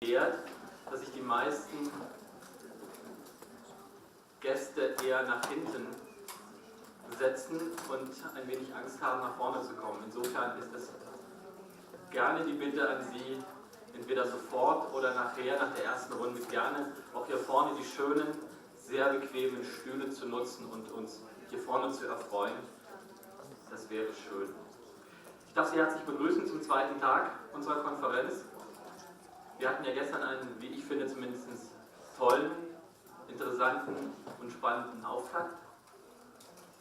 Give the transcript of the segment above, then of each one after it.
dass sich die meisten Gäste eher nach hinten setzen und ein wenig Angst haben, nach vorne zu kommen. Insofern ist es gerne die Bitte an Sie, entweder sofort oder nachher, nach der ersten Runde, gerne auch hier vorne die schönen, sehr bequemen Stühle zu nutzen und uns hier vorne zu erfreuen. Das wäre schön. Ich darf Sie herzlich begrüßen zum zweiten Tag unserer Konferenz. Wir hatten ja gestern einen, wie ich finde, zumindest tollen, interessanten und spannenden Auftakt.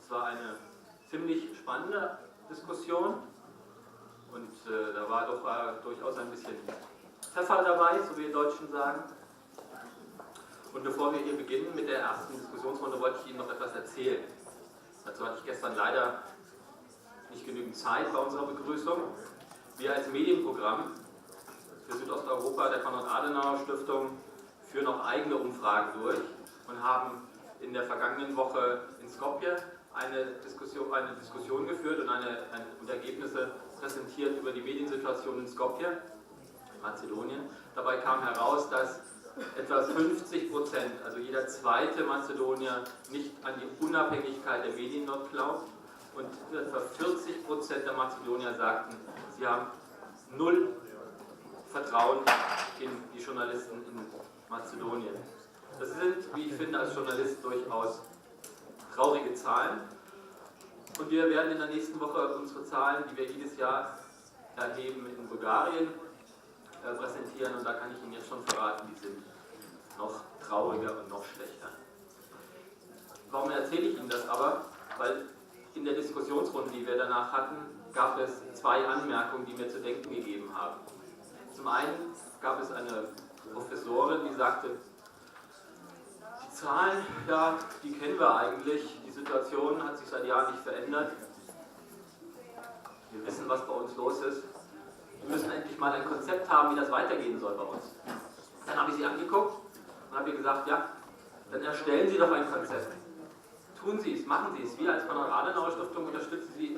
Es war eine ziemlich spannende Diskussion und da war doch durchaus ein bisschen Pfeffer dabei, so wie wir Deutschen sagen. Und bevor wir hier beginnen mit der ersten Diskussionsrunde, wollte ich Ihnen noch etwas erzählen. Dazu hatte ich gestern leider nicht genügend Zeit bei unserer Begrüßung. Wir als Medienprogramm für Südosteuropa der Konrad-Adenauer-Stiftung führen auch eigene Umfragen durch und haben in der vergangenen Woche in Skopje eine Diskussion geführt und Ergebnisse präsentiert über die Mediensituation in Skopje, Mazedonien. Dabei kam heraus, dass etwa 50%, also jeder zweite Mazedonier, nicht an die Unabhängigkeit der Medien dort glaubt und etwa 40% der Mazedonier sagten, sie haben null Vertrauen in die Journalisten in Mazedonien. Das sind, wie ich finde, als Journalist durchaus traurige Zahlen. Und wir werden in der nächsten Woche unsere Zahlen, die wir jedes Jahr erheben, in Bulgarien präsentieren. Und da kann ich Ihnen jetzt schon verraten, die sind noch trauriger und noch schlechter. Warum erzähle ich Ihnen das aber? Weil in der Diskussionsrunde, die wir danach hatten, gab es zwei Anmerkungen, die mir zu denken gegeben haben. Zum einen gab es eine Professorin, die sagte, die Zahlen, ja, die kennen wir eigentlich, die Situation hat sich seit Jahren nicht verändert. Wir wissen, was bei uns los ist. Wir müssen endlich mal ein Konzept haben, wie das weitergehen soll bei uns. Dann habe ich sie angeguckt und habe ihr gesagt, ja, dann erstellen Sie doch ein Konzept. Tun Sie es, machen Sie es. Wir als Konrad-Adenauer-Stiftung unterstützen Sie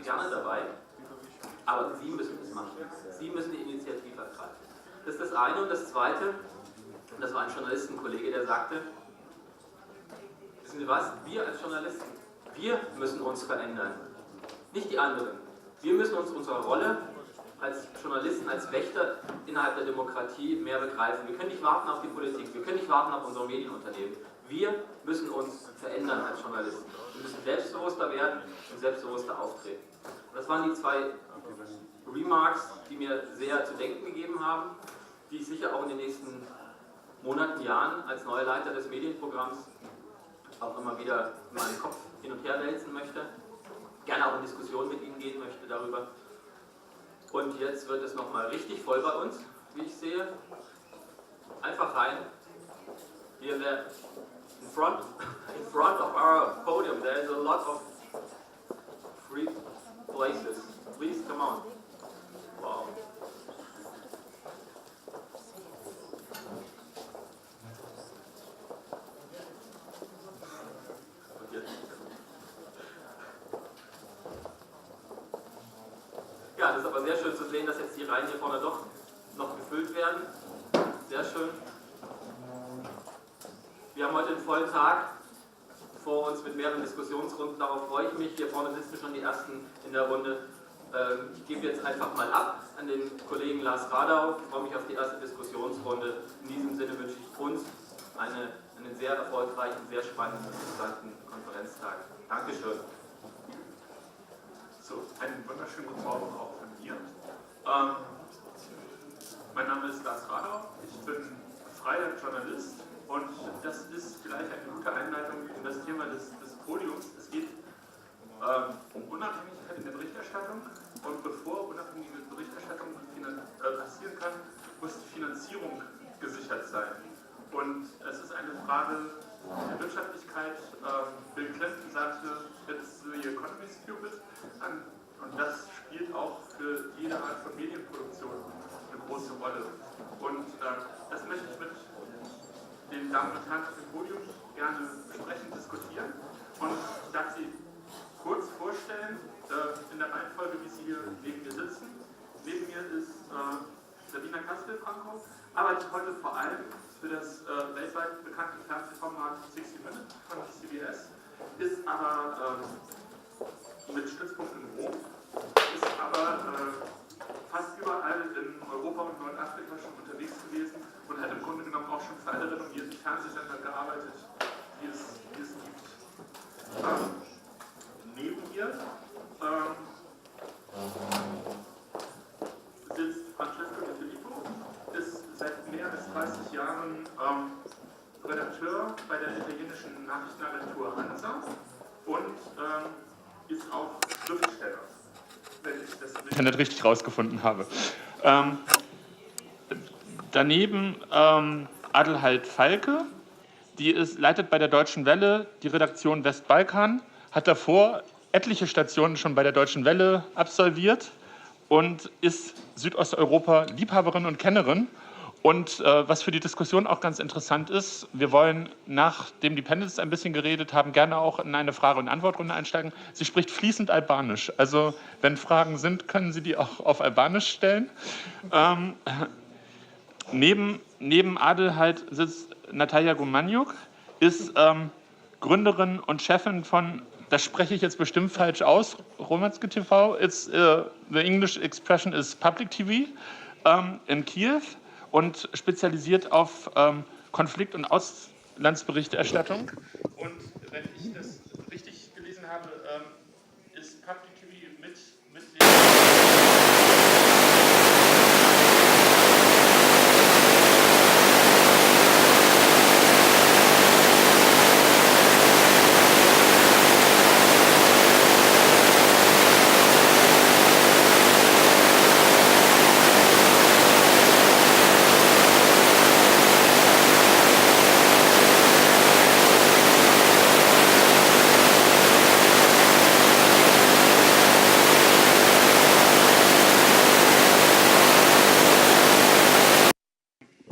gerne dabei. Aber Sie müssen es machen. Sie müssen die Initiative ergreifen. Das ist das eine. Und das zweite, und das war ein Journalistenkollege, der sagte, wissen Sie was, wir als Journalisten, wir müssen uns verändern. Nicht die anderen. Wir müssen uns unserer Rolle als Journalisten, als Wächter innerhalb der Demokratie mehr begreifen. Wir können nicht warten auf die Politik, wir können nicht warten auf unsere Medienunternehmen. Wir müssen uns verändern als Journalisten. Wir müssen selbstbewusster werden und selbstbewusster auftreten. Und das waren die zwei Remarks, die mir sehr zu denken gegeben haben, die ich sicher auch in den nächsten Monaten, Jahren als neuer Leiter des Medienprogramms auch immer wieder in meinen Kopf hin und her wälzen möchte. Gerne auch in Diskussionen mit Ihnen gehen möchte darüber. Und jetzt wird es nochmal richtig voll bei uns, wie ich sehe. Einfach rein. Hier in front of our podium, there is a lot of free places. Please come on. Wow. Und jetzt. Ja, das ist aber sehr schön zu sehen, dass jetzt die Reihen hier vorne doch noch gefüllt werden. Sehr schön. Wir haben heute einen vollen Tag vor uns mit mehreren Diskussionsrunden. Darauf freue ich mich. Hier vorne sitzen schon die ersten in der Runde. Ich gebe jetzt einfach mal ab an den Kollegen Lars Radau. Ich freue mich auf die erste Diskussionsrunde. In diesem Sinne wünsche ich uns einen sehr erfolgreichen, sehr spannenden und interessanten Konferenztag. Dankeschön. So, einen wunderschönen guten Morgen auch von mir. Mein Name ist Lars Radau. Ich bin freier Journalist und das ist vielleicht eine gute Einleitung in das Thema des Podiums. Es geht um Unabhängigkeit in der Berichterstattung und bevor unabhängige Berichterstattung passieren kann, muss die Finanzierung gesichert sein. Und es ist eine Frage der Wirtschaftlichkeit. Bill Clinton sagte, it's the economy stupid. Und das spielt auch für jede Art von Medienproduktion eine große Rolle. Und das möchte ich mit den Damen und Herren auf dem Podium gerne besprechen, diskutieren. Und ich darf Sie kurz vorstellen, in der Reihenfolge, wie Sie hier neben mir sitzen. Neben mir ist Sabina Castel-Franco arbeitet heute vor allem für das weltweit bekannte Fernsehformat 60 Minutes von CBS, ist aber mit Stützpunkt in Rom, ist aber fast überall in Europa und Nordafrika schon unterwegs gewesen und hat im Grunde genommen auch schon für alle renommierten Fernsehsender gearbeitet, die es gibt. Neben ihr sitzt Francesco Di Filippo, ist seit mehr als 30 Jahren Redakteur bei der italienischen Nachrichtenagentur ANSA und ist auch Schriftsteller, wenn ich das im Internet richtig rausgefunden habe. Daneben Adelheid Falke, die leitet bei der Deutschen Welle die Redaktion Westbalkan, hat davor etliche Stationen schon bei der Deutschen Welle absolviert und ist Südosteuropa-Liebhaberin und Kennerin. Und was für die Diskussion auch ganz interessant ist, wir wollen, nachdem die Panelists ein bisschen geredet haben, gerne auch in eine Frage- und Antwortrunde einsteigen. Sie spricht fließend Albanisch. Also wenn Fragen sind, können Sie die auch auf Albanisch stellen. Neben Adelheid sitzt Natalia Gumaniuk, ist Gründerin und Chefin von, das spreche ich jetzt bestimmt falsch aus, Romanske TV, the English expression is Public TV in Kiew und spezialisiert auf Konflikt- und Auslandsberichterstattung. Und wenn ich das richtig gelesen habe, ist Public TV mit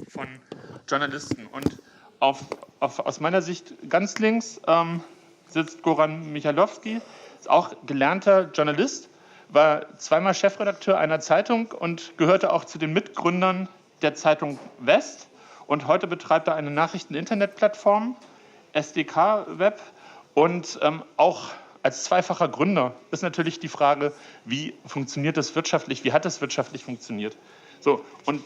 von Journalisten. Und aus meiner Sicht ganz links sitzt Goran Michalowski, ist auch gelernter Journalist, war zweimal Chefredakteur einer Zeitung und gehörte auch zu den Mitgründern der Zeitung West. Und heute betreibt er eine Nachrichten-Internetplattform, SDK Web, und auch als zweifacher Gründer ist natürlich die Frage, wie funktioniert das wirtschaftlich, wie hat das wirtschaftlich funktioniert. So, und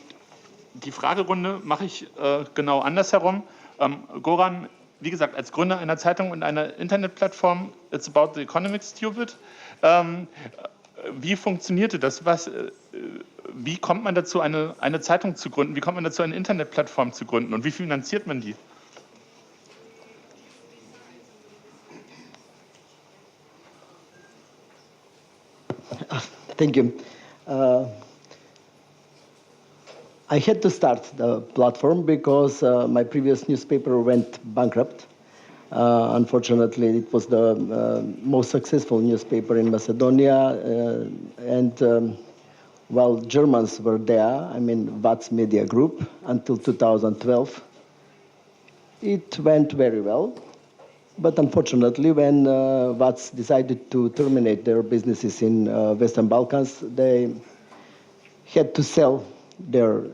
die Fragerunde mache ich genau andersherum. Goran, wie gesagt, als Gründer einer Zeitung und einer Internetplattform, It's About the Economic Stupid. Wie funktionierte das? Wie kommt man dazu, eine Zeitung zu gründen? Wie kommt man dazu, eine Internetplattform zu gründen? Und wie finanziert man die? Thank you. I had to start the platform because my previous newspaper went bankrupt. Unfortunately, it was the most successful newspaper in Macedonia, and while Germans were there, I mean, VATS Media Group, until 2012, it went very well. But unfortunately, when VATS decided to terminate their businesses in Western Balkans, they had to sell their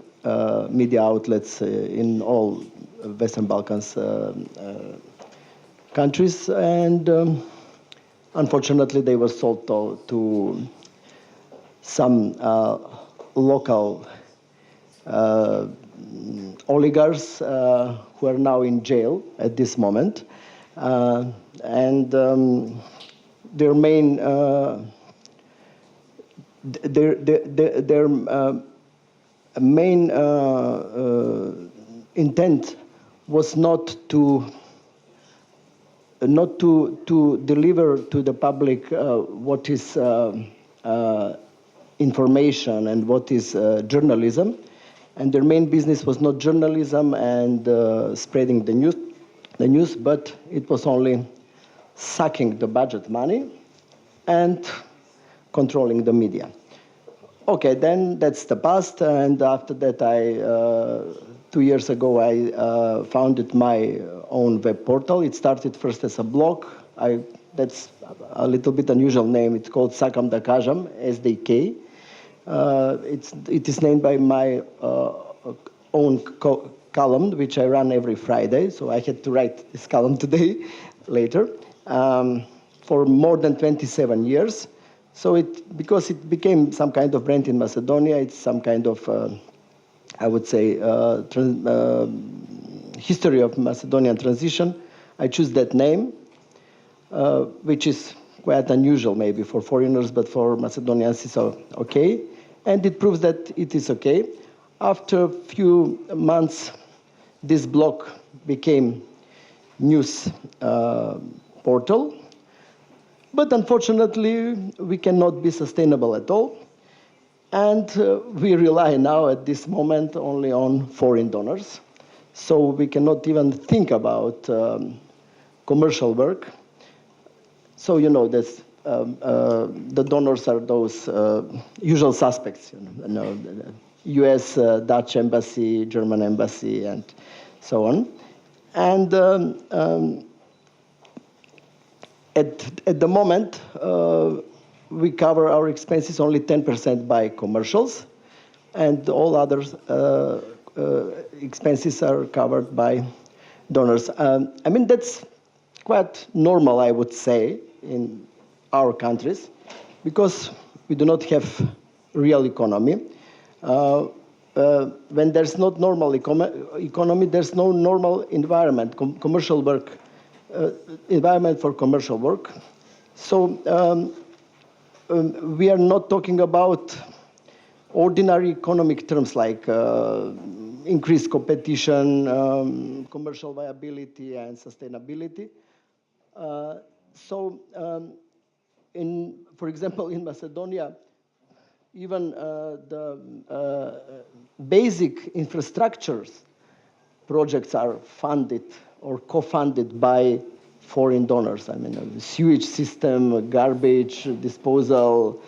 media outlets in all Western Balkans countries, and unfortunately they were sold to some local oligarchs who are now in jail at this moment, and their main main intent was not to deliver to the public what is information and what is journalism, and their main business was not journalism and spreading the news, but it was only sucking the budget money and controlling the media. Okay, then that's the past, and after that 2 years ago, I founded my own web portal. It started first as a blog. That's a little bit unusual name. It's called Sakam da Kažem, SDK. It is named by my own column, which I run every Friday. So I had to write this column today, later, for more than 27 years. So because it became some kind of brand in Macedonia, it's some kind of, I would say, history of Macedonian transition. I choose that name, which is quite unusual maybe for foreigners, but for Macedonians it's okay. And it proves that it is okay. After a few months, this blog became news portal. But unfortunately, we cannot be sustainable at all. And we rely now at this moment only on foreign donors. So we cannot even think about commercial work. So you know that the donors are those usual suspects, you know, the US, Dutch embassy, German embassy, and so on. And at the moment, we cover our expenses only 10% by commercials, and all other expenses are covered by donors. I mean, that's quite normal, I would say, in our countries, because we do not have real economy. When there's not normal economy, there's no normal environment, commercial work, environment for commercial work. So we are not talking about ordinary economic terms like increased competition, commercial viability, and sustainability. For example, in Macedonia, even the basic infrastructures projects are funded or co-funded by foreign donors. I mean, the sewage system, garbage disposal,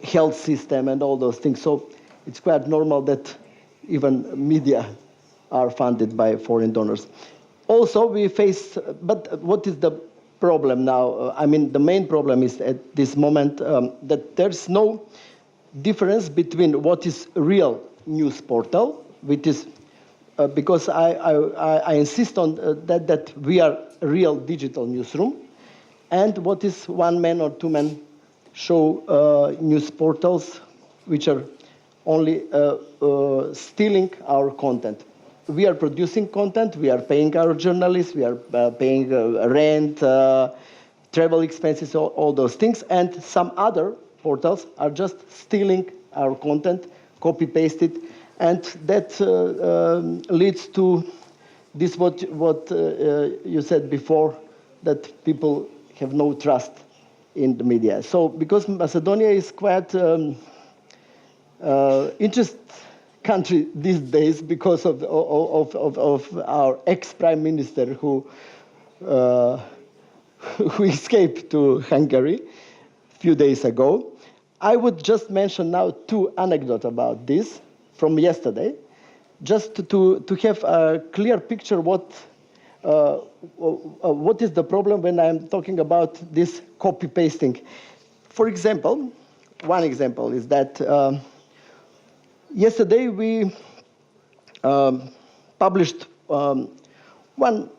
health system, and all those things. So it's quite normal that even media are funded by foreign donors. Also, we face, but what is the problem now? I mean, the main problem is at this moment that there's no difference between what is real news portal, which is, because I insist on that we are a real digital newsroom, and what is one-man or two-man show news portals, which are only stealing our content. We are producing content, we are paying our journalists, we are paying rent, travel expenses, all those things, and some other portals are just stealing our content, copy-paste it, and that leads to this what you said before, that people have no trust in the media. So because Macedonia is quite interesting country these days because of our ex-prime minister who escaped to Hungary a few days ago. I would just mention now two anecdotes about this from yesterday, just to have a clear picture what is the problem when I'm talking about this copy-pasting. For example, one example is that yesterday we published one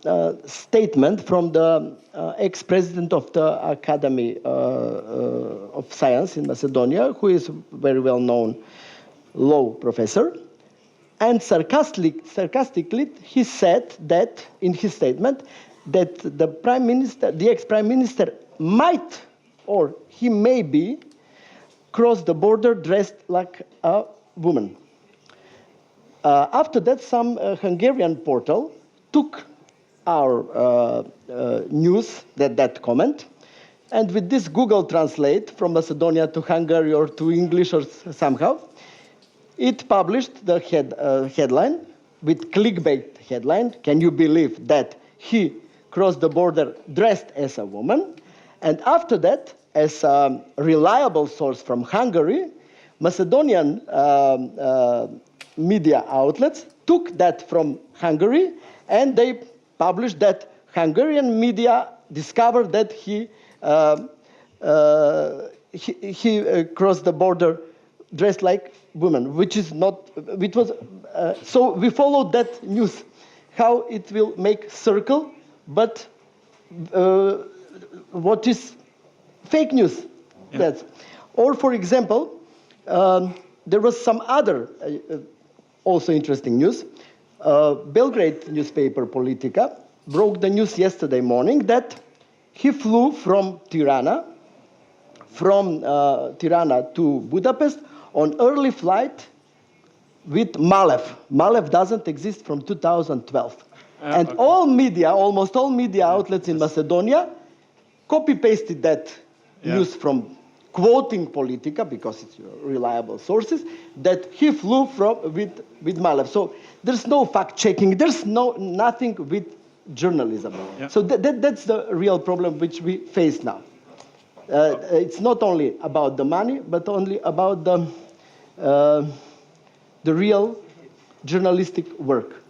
statement from the ex-president of the Academy of Science in Macedonia, who is a very well-known law professor. And sarcastically, he said that in his statement that the prime minister, the ex-prime minister, might or he may be cross the border dressed like a woman. After that, some Hungarian portal took our news, that comment, and with this Google Translate from Macedonia to Hungary or to English or somehow, it published the headline with clickbait headline. Can you believe that he crossed the border dressed as a woman? And after that, as a reliable source from Hungary, Macedonian media outlets took that from Hungary and they published that Hungarian media discovered that he he crossed the border dressed like woman, which is not, it was, so we followed that news, how it will make circle, but what is fake news. Yeah. That's, or for example, there was some other also interesting news. Belgrade newspaper Politika broke the news yesterday morning that he flew from Tirana to Budapest on early flight with Malev. Malev doesn't exist from 2012. And okay. Almost all media outlets in Macedonia copy-pasted that news from quoting Politika, because it's reliable sources, that he flew with Malev. So there's no fact-checking, there's nothing with journalism. Yeah. So that's the real problem which we face now. It's not only about the money, but only about the real journalistic work.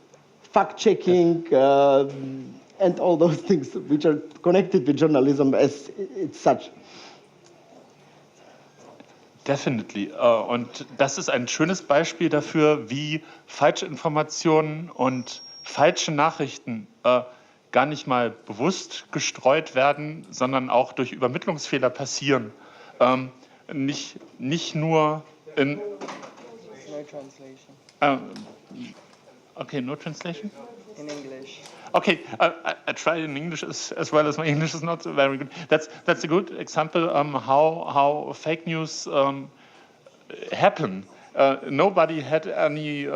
Fact-checking and all those things which are connected with journalism as it's such. Definitely. Und das ist ein schönes Beispiel dafür, wie falsche Informationen und falsche Nachrichten gar nicht mal bewusst gestreut werden, sondern auch durch Übermittlungsfehler passieren. Nicht nur in... No translation. Okay, no translation? In English. Okay, I tried in English as well as my English is not very good. That's a good example how fake news happen. Nobody had any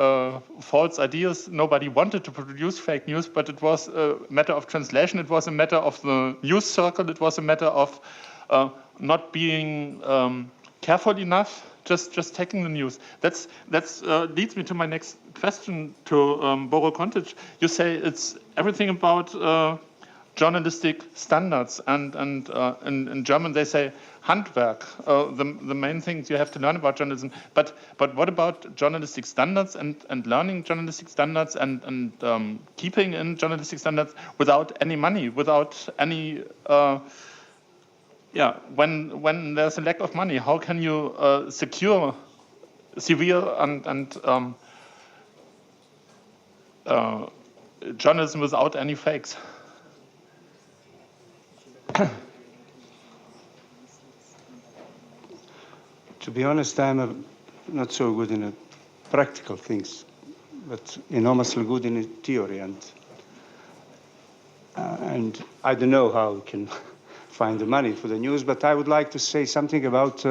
false ideas. Nobody wanted to produce fake news, but it was a matter of translation. It was a matter of the news circle. It was a matter of not being careful enough. Just taking the news. That's leads me to my next question to Boro Kontic. You say it's everything about journalistic standards, and in German they say Handwerk. The main things you have to learn about journalism. But what about journalistic standards and learning journalistic standards and keeping in journalistic standards without any money, without any when there's a lack of money, how can you secure severe and journalism without any fakes? To be honest, I'm not so good in practical things, but enormously good in theory, and I don't know how we can find the money for the news, but I would like to say something about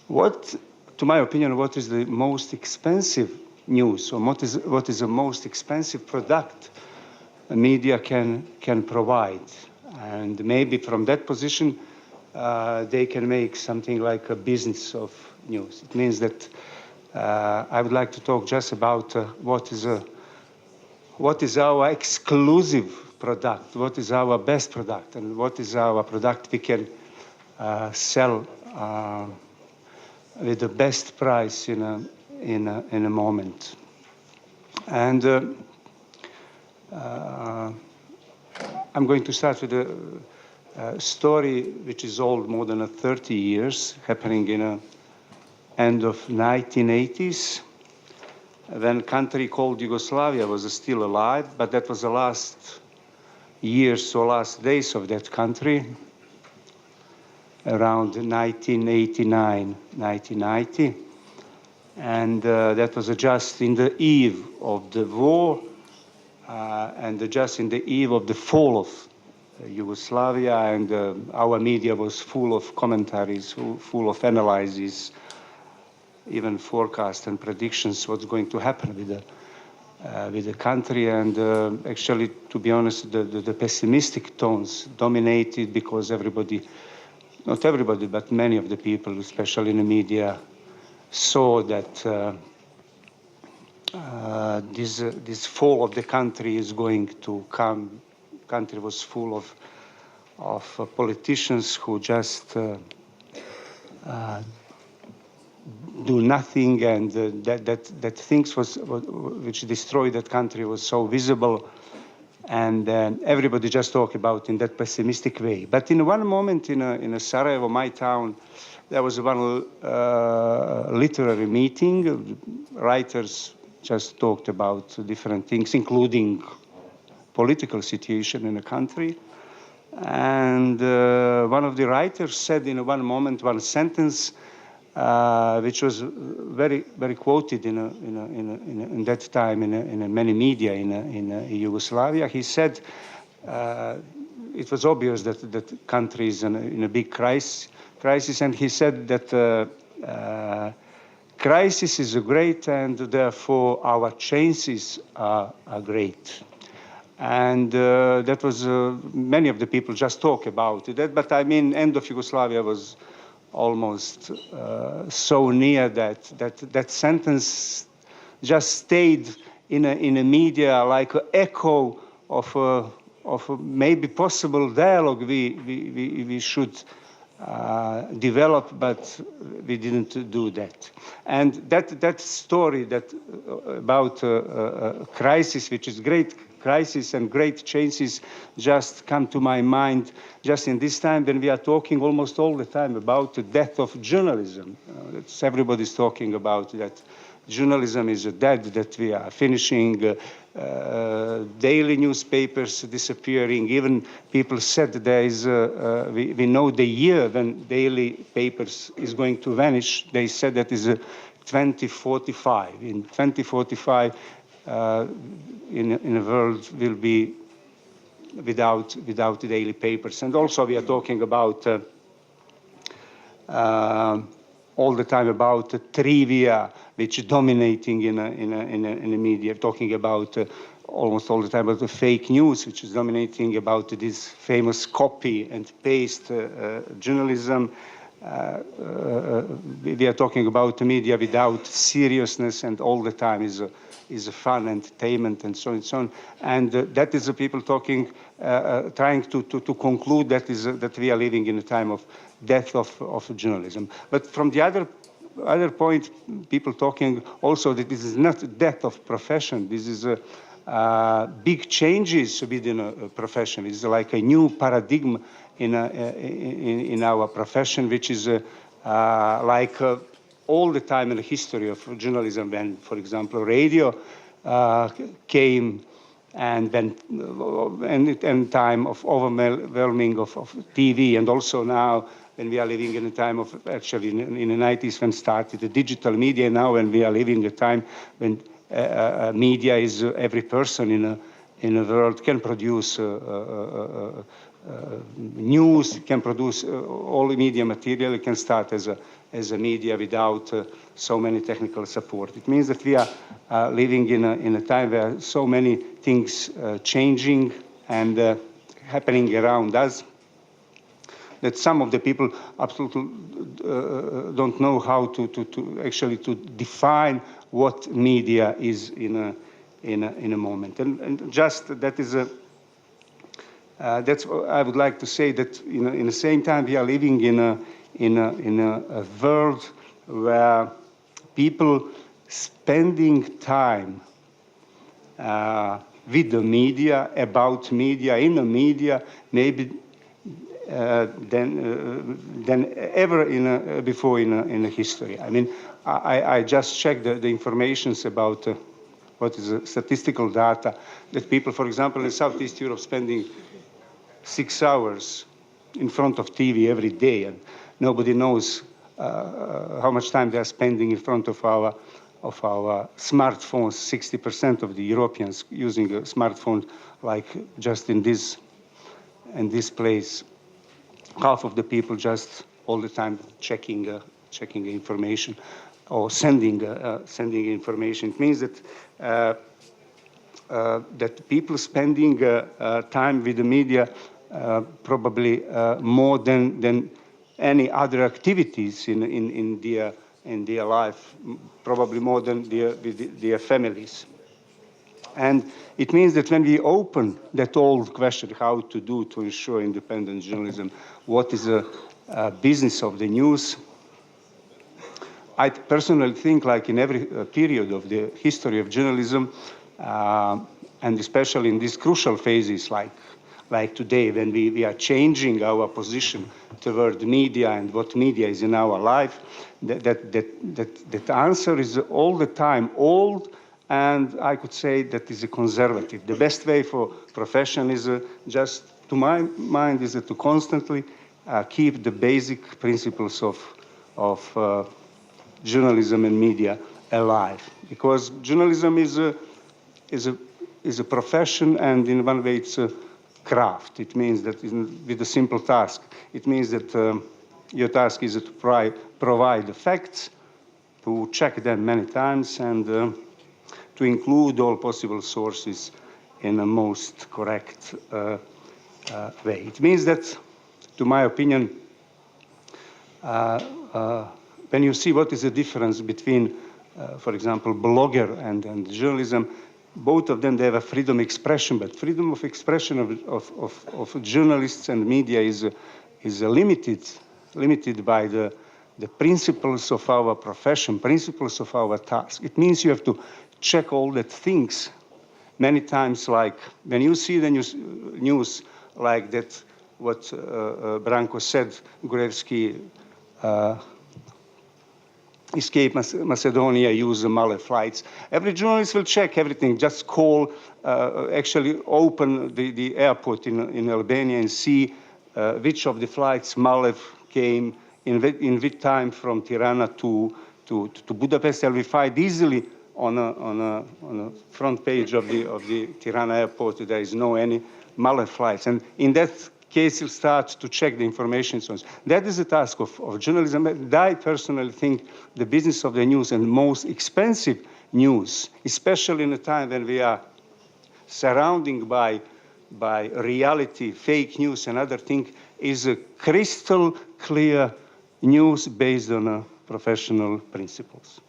what, to my opinion, what is the most expensive news, or what is the most expensive product a media can provide, and maybe from that position they can make something like a business of news. It means that I would like to talk just about what is our exclusive product, what is our best product, and what is our product we can sell with the best price in a moment. And I'm going to start with a story which is old, more than 30 years, happening in the end of 1980s, when a country called Yugoslavia was still alive, but that was the last years or last days of that country, around 1989, 1990. And that was just in the eve of the war and just in the eve of the fall of Yugoslavia, and our media was full of commentaries, full of analyses, even forecasts and predictions what's going to happen with the country. And actually, to be honest, the pessimistic tones dominated, because everybody, not everybody, but many of the people, especially in the media, saw that this fall of the country is going to come. Country was full of politicians who just do nothing, and that things which destroyed that country was so visible, And everybody just talk about in that pessimistic way. But in one moment in Sarajevo, my town, there was one literary meeting. Writers just talked about different things, including political situation in the country. And one of the writers said in one moment, one sentence, which was very, very quoted in that time in many media in Yugoslavia. He said it was obvious that the country is in a big crisis, and he said that crisis is great, and therefore our chances are great. And that was many of the people just talk about it. But I mean, end of Yugoslavia was almost so near that sentence just stayed in a media like an echo of a maybe possible dialogue we should develop, but we didn't do that. And that story that about a crisis, which is great crisis and great chances, just come to my mind just in this time when we are talking almost all the time about the death of journalism. Everybody's talking about that journalism is dead, that we are finishing, daily newspapers disappearing. Even people said there is, we know the year when daily papers is going to vanish. They said that is 2045. In 2045, in a world will be without daily papers. And also we are talking about all the time about trivia, which is dominating in the media. Talking about almost all the time about the fake news, which is dominating about this famous copy and paste journalism. We are talking about the media without seriousness, and all the time is a fun entertainment and so on and so on. And that is the people talking, trying to conclude that we are living in a time of death of journalism. But from the other point, people talking also that this is not death of profession. This is big changes within a profession. It's like a new paradigm in our profession, which is like all the time in the history of journalism, when, for example, radio came, and then and time of overwhelming of TV, and also now when we are living in a time of, actually in the 90s when started the digital media, now when we are living a time when media is every person in a world can produce news, can produce all media material, it can start as a media without so many technical support. It means that we are living in a time where so many things changing and happening around us, that some of the people absolutely don't know how to actually to define what media is in a moment. And just that is that's what I would like to say, that in the same time we are living in a world where people spending time with the media, about media, in the media, maybe than ever before in history. I mean, I just checked the informations about what is statistical data, that people, for example, in Southeast Europe spending 6 hours in front of TV every day, and nobody knows how much time they are spending in front of our smartphones. 60% of the Europeans using a smartphone, like just in this place. Half of the people just all the time checking information or sending information. It means that that people spending time with the media probably more than any other activities in their life, probably more than their families. And it means that when we open that old question, how to do to ensure independent journalism, what is the business of the news, I personally think, like in every period of the history of journalism, and especially in these crucial phases like today, when we are changing our position toward media and what media is in our life, that answer is all the time old, and I could say that is a conservative. The best way for profession is just, to my mind, is to constantly keep the basic principles of journalism and media alive, because journalism is a profession, and in one way it's a craft. It means that with a simple task, it means that your task is to provide the facts, to check them many times, and to include all possible sources in a most correct way. It means that, to my opinion, when you see what is the difference between, for example, blogger and journalism, both of them, they have a freedom of expression, but freedom of expression of journalists and media is limited by the principles of our profession, principles of our task. It means you have to check all the things many times, like when you see the news like that, what Branko said, Gruevski escape Macedonia, use the Male flights. Every journalist will check everything, just call, actually open the airport in Albania and see which of the flights Malev came, in which time from Tirana to Budapest. And we find easily on a front page of the Tirana airport, there is no any Malev flights. And in that case, you start to check the information. So that is the task of journalism. I personally think the business of the news and most expensive news, especially in a time when we are surrounded by reality, fake news and other things, is a crystal clear news based on professional principles.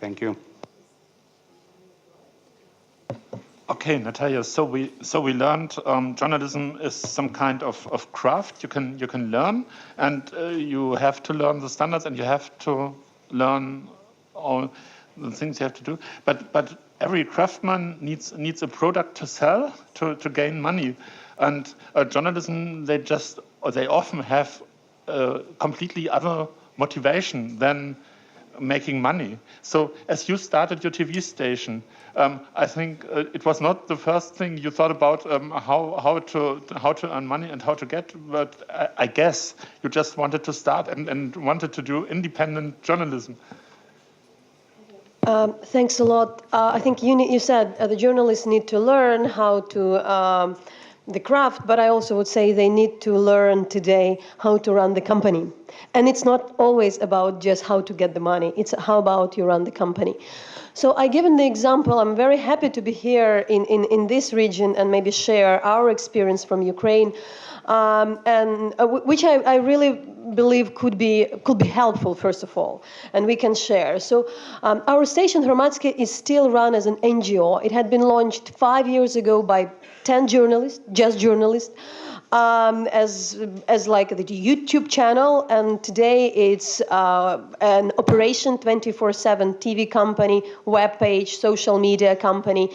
Thank you. Okay, Natalia. So we learned journalism is some kind of craft you can learn, and you have to learn the standards, and you have to learn all the things you have to do. But every craftsman needs a product to sell to gain money, and journalism they often have a completely other motivation than making money. So as you started your TV station, I think it was not the first thing you thought about how to earn money and how to get, but I guess you just wanted to start and wanted to do independent journalism. Thanks a lot. I think you said the journalists need to learn how to the craft, but I also would say they need to learn today how to run the company. And it's not always about just how to get the money. It's how about you run the company. So I given the example, I'm very happy to be here in this region and maybe share our experience from Ukraine, and which I really believe could be helpful, first of all, and we can share. So our station Hromadske is still run as an NGO. It had been launched 5 years ago by 10 journalists, just journalists, as like the YouTube channel, and today it's an operation 24/7 TV company, web page, social media company,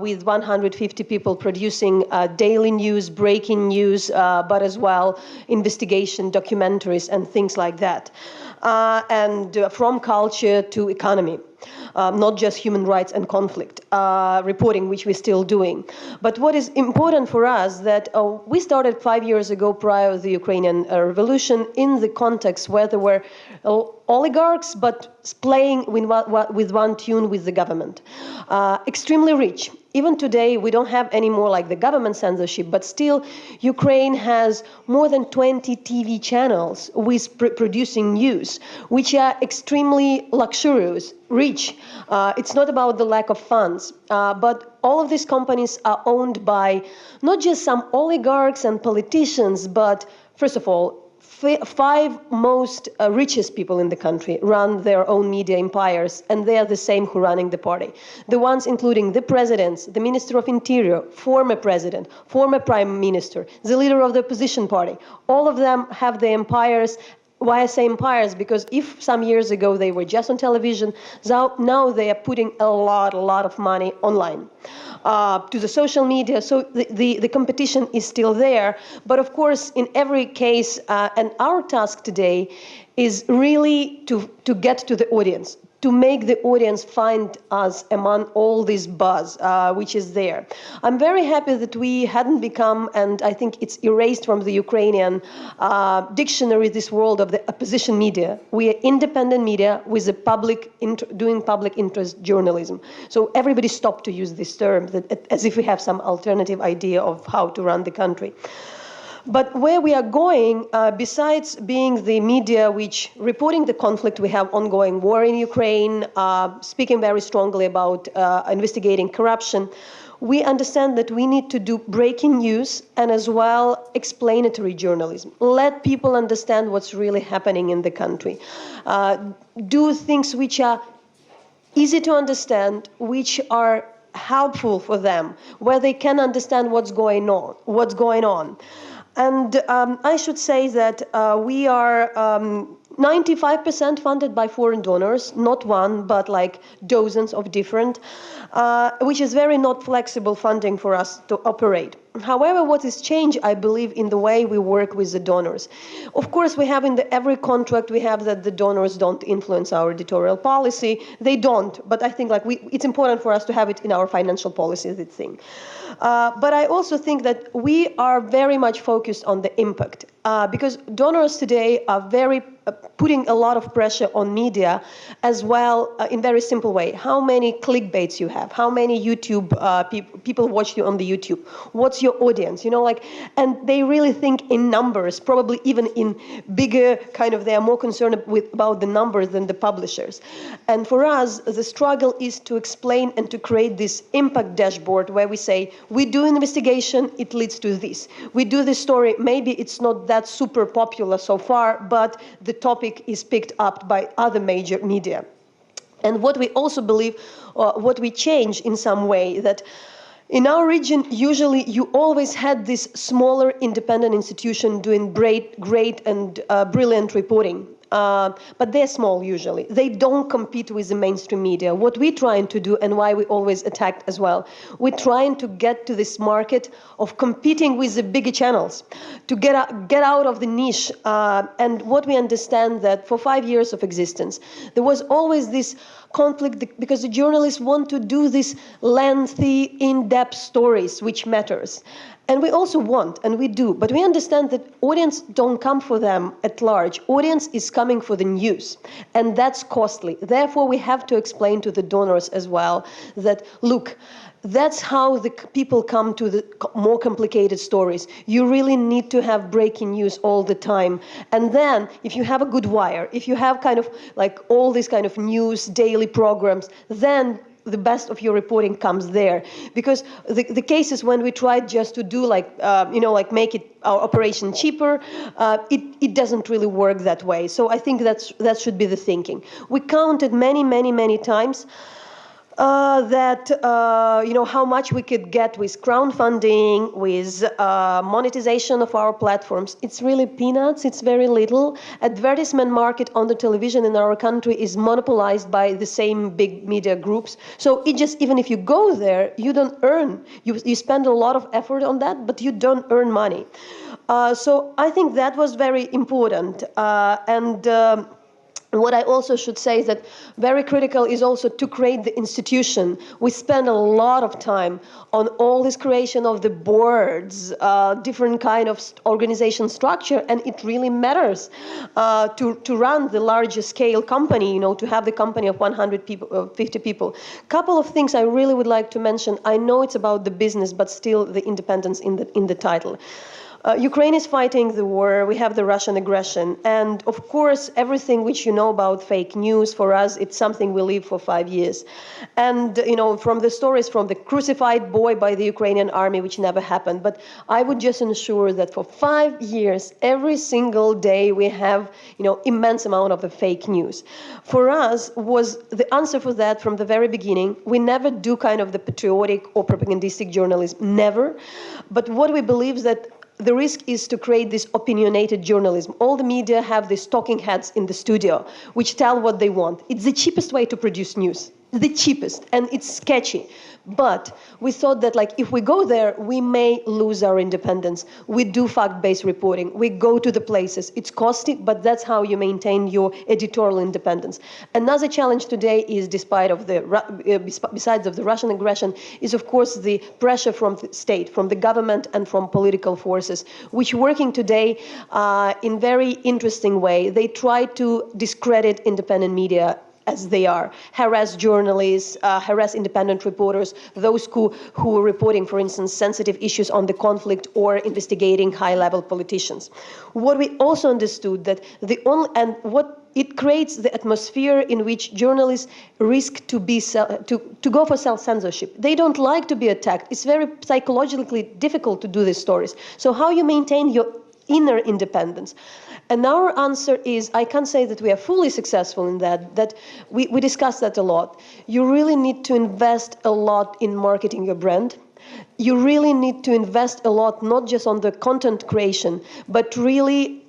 with 150 people producing daily news, breaking news, but as well investigation, documentaries, and things like that, and from culture to economy. Not just human rights and conflict reporting, which we're still doing. But what is important for us that we started 5 years ago prior to the Ukrainian revolution in the context where there were oligarchs, but playing with one tune with the government. Extremely rich. Even today, we don't have any more like the government censorship, but still Ukraine has more than 20 TV channels with producing news, which are extremely luxurious, rich. It's not about the lack of funds, but all of these companies are owned by not just some oligarchs and politicians, but first of all, 5 most richest people in the country run their own media empires, and they are the same who are running the party. The ones including the presidents, the Minister of Interior, former president, former prime minister, the leader of the opposition party. All of them have their empires why I say empires, because if some years ago they were just on television, now they are putting a lot of money online to the social media. So the competition is still there. But of course, in every case, and our task today is really to get to the audience, to make the audience find us among all this buzz which is there. I'm very happy that we hadn't become, and I think it's erased from the Ukrainian dictionary, this world of the opposition media. We are independent media with a doing public interest journalism. So everybody stopped to use this term, as if we have some alternative idea of how to run the country. But where we are going, besides being the media which reporting the conflict, we have ongoing war in Ukraine, speaking very strongly about investigating corruption, we understand that we need to do breaking news and as well explanatory journalism. Let people understand what's really happening in the country. Do things which are easy to understand, which are helpful for them, where they can understand what's going on. And I should say that we are 95% funded by foreign donors, not one, but like dozens of different, which is very not flexible funding for us to operate. However, what has changed, I believe, in the way we work with the donors. Of course, we have in every contract, we have that the donors don't influence our editorial policy. They don't, but I think it's important for us to have it in our financial policy, this thing. But I also think that we are very much focused on the impact, because donors today are very putting a lot of pressure on media as well, in very simple way. How many clickbaits you have? How many YouTube people watch you on the YouTube? What's your audience? And they really think in numbers, probably even in bigger they are more concerned about the numbers than the publishers. And for us, the struggle is to explain and to create this impact dashboard where we say, we do an investigation, it leads to this. We do this story, maybe it's not that super popular so far, but the topic is picked up by other major media. And what we also believe, what we change in some way, that in our region, usually you always had this smaller independent institution doing great and brilliant reporting. But they're small usually. They don't compete with the mainstream media. What we're trying to do, and why we always attacked as well, we're trying to get to this market of competing with the bigger channels, to get out of the niche. And what we understand that for 5 years of existence, there was always this conflict because the journalists want to do these lengthy, in-depth stories, which matters. And we also want, and we do, but we understand that audience don't come for them at large. Audience is coming for the news, and that's costly. Therefore, we have to explain to the donors as well that, look, that's how the people come to the more complicated stories. You really need to have breaking news all the time. And then, if you have a good wire, if you have all these news, daily programs, then the best of your reporting comes there. Because the cases when we tried just to do make it our operation cheaper, it doesn't really work that way. So I think that should be the thinking. We counted many times how much we could get with crowdfunding, with monetization of our platforms. It's really peanuts, it's very little. Advertisement market on the television in our country is monopolized by the same big media groups. So even if you go there, you don't earn. You spend a lot of effort on that, but you don't earn money. So I think that was very important. What I also should say is that very critical is also to create the institution. We spend a lot of time on all this creation of the boards, different kind of organization structure, and it really matters to run the larger scale company, to have the company of 100 people, 50 people. Couple of things I really would like to mention. I know it's about the business, but still the independence in the title. Ukraine is fighting the war, we have the Russian aggression, and of course everything which you know about fake news, for us it's something we live for 5 years. And from the stories from the crucified boy by the Ukrainian army, which never happened, but I would just ensure that for 5 years, every single day we have immense amount of the fake news. For us was the answer for that from the very beginning. We never do the patriotic or propagandistic journalism, never. But what we believe is that the risk is to create this opinionated journalism. All the media have these talking heads in the studio which tell what they want. It's the cheapest way to produce news, the cheapest, and it's sketchy. But we thought that if we go there, we may lose our independence. We do fact-based reporting. We go to the places. It's costly, but that's how you maintain your editorial independence. Another challenge today is, besides of the Russian aggression, is of course the pressure from the state, from the government, and from political forces, which working today in very interesting way. They try to discredit independent media as they are, harass journalists, harass independent reporters, those who are reporting, for instance, sensitive issues on the conflict or investigating high-level politicians. What we also understood that it creates the atmosphere in which journalists risk to go for self-censorship. They don't like to be attacked. It's very psychologically difficult to do these stories. So how you maintain your inner independence? And our answer is, I can't say that we are fully successful in that we discussed that a lot. You really need to invest a lot in marketing your brand. You really need to invest a lot, not just on the content creation, but really,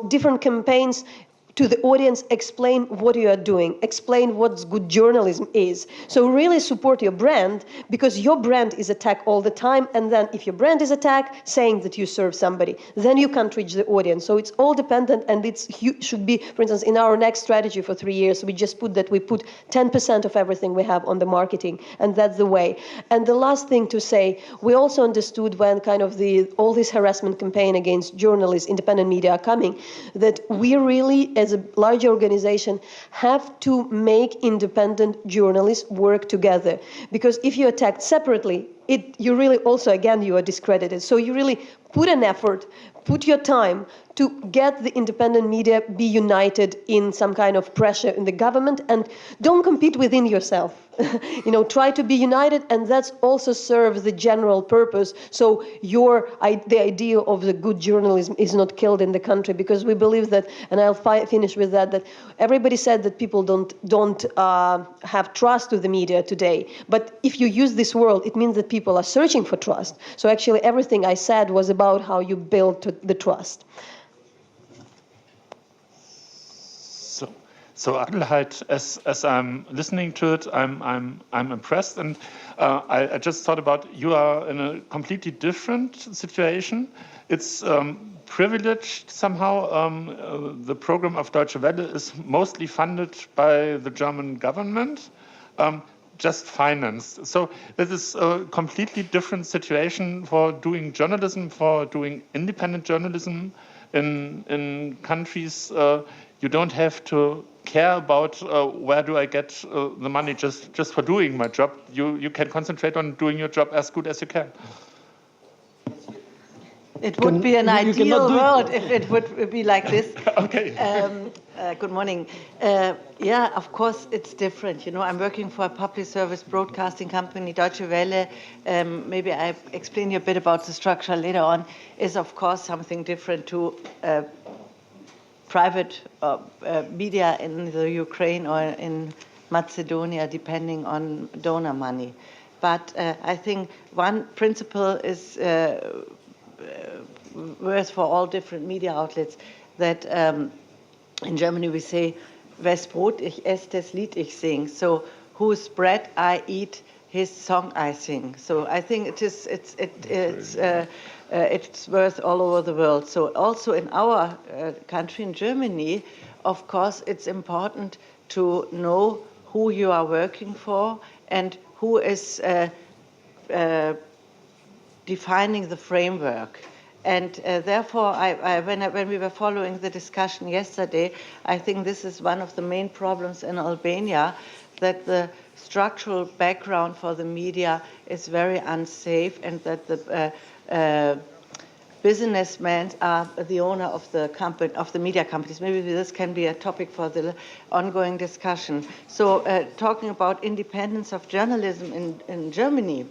different campaigns to the audience, explain what you are doing, explain what good journalism is. So really support your brand, because your brand is attacked all the time, and then if your brand is attacked, saying that you serve somebody, then you can't reach the audience. So it's all dependent, and it should be, for instance, in our next strategy for 3 years, we just put 10% of everything we have on the marketing, and that's the way. And the last thing to say, we also understood when all this harassment campaign against journalists, independent media are coming, that we really, as a large organization, have to make independent journalists work together. Because if you're attacked separately, you really also, again, you are discredited. So you really put an effort, put your time to get the independent media be united in some kind of pressure in the government, and don't compete within yourself. Try to be united, and that's also serves the general purpose. So the idea of the good journalism is not killed in the country, because we believe that, and I'll finish with that everybody said that people don't have trust to the media today. But if you use this word, it means that people are searching for trust. So actually everything I said was about how you build the trust. So Adelheid, as I'm listening to it, I'm impressed, and I just thought about, you are in a completely different situation. It's privileged somehow. The program of Deutsche Welle is mostly funded by the German government, just financed. So this is a completely different situation for doing journalism, for doing independent journalism in countries. You don't have to care about where do I get the money just for doing my job. You can concentrate on doing your job as good as you can. It would be an ideal world if it would be like this. Okay. Good morning. Yeah, of course it's different. I'm working for a public service broadcasting company, Deutsche Welle. Maybe I explain you a bit about the structure later on. Is of course something different to private media in the Ukraine or in Macedonia, depending on donor money. But I think one principle is worth for all different media outlets, that in Germany we say, wes Brot ich esse, des Lied ich sing. So whose bread I eat, his song I sing. So I think it's worth all over the world. So also in our country, in Germany, of course, it's important to know who you are working for and who is defining the framework. And therefore, when we were following the discussion yesterday, I think this is one of the main problems in Albania, that the structural background for the media is very unsafe, and that the businessmen are the owner of the company, of the media companies. Maybe this can be a topic for the ongoing discussion. So talking about independence of journalism in Germany,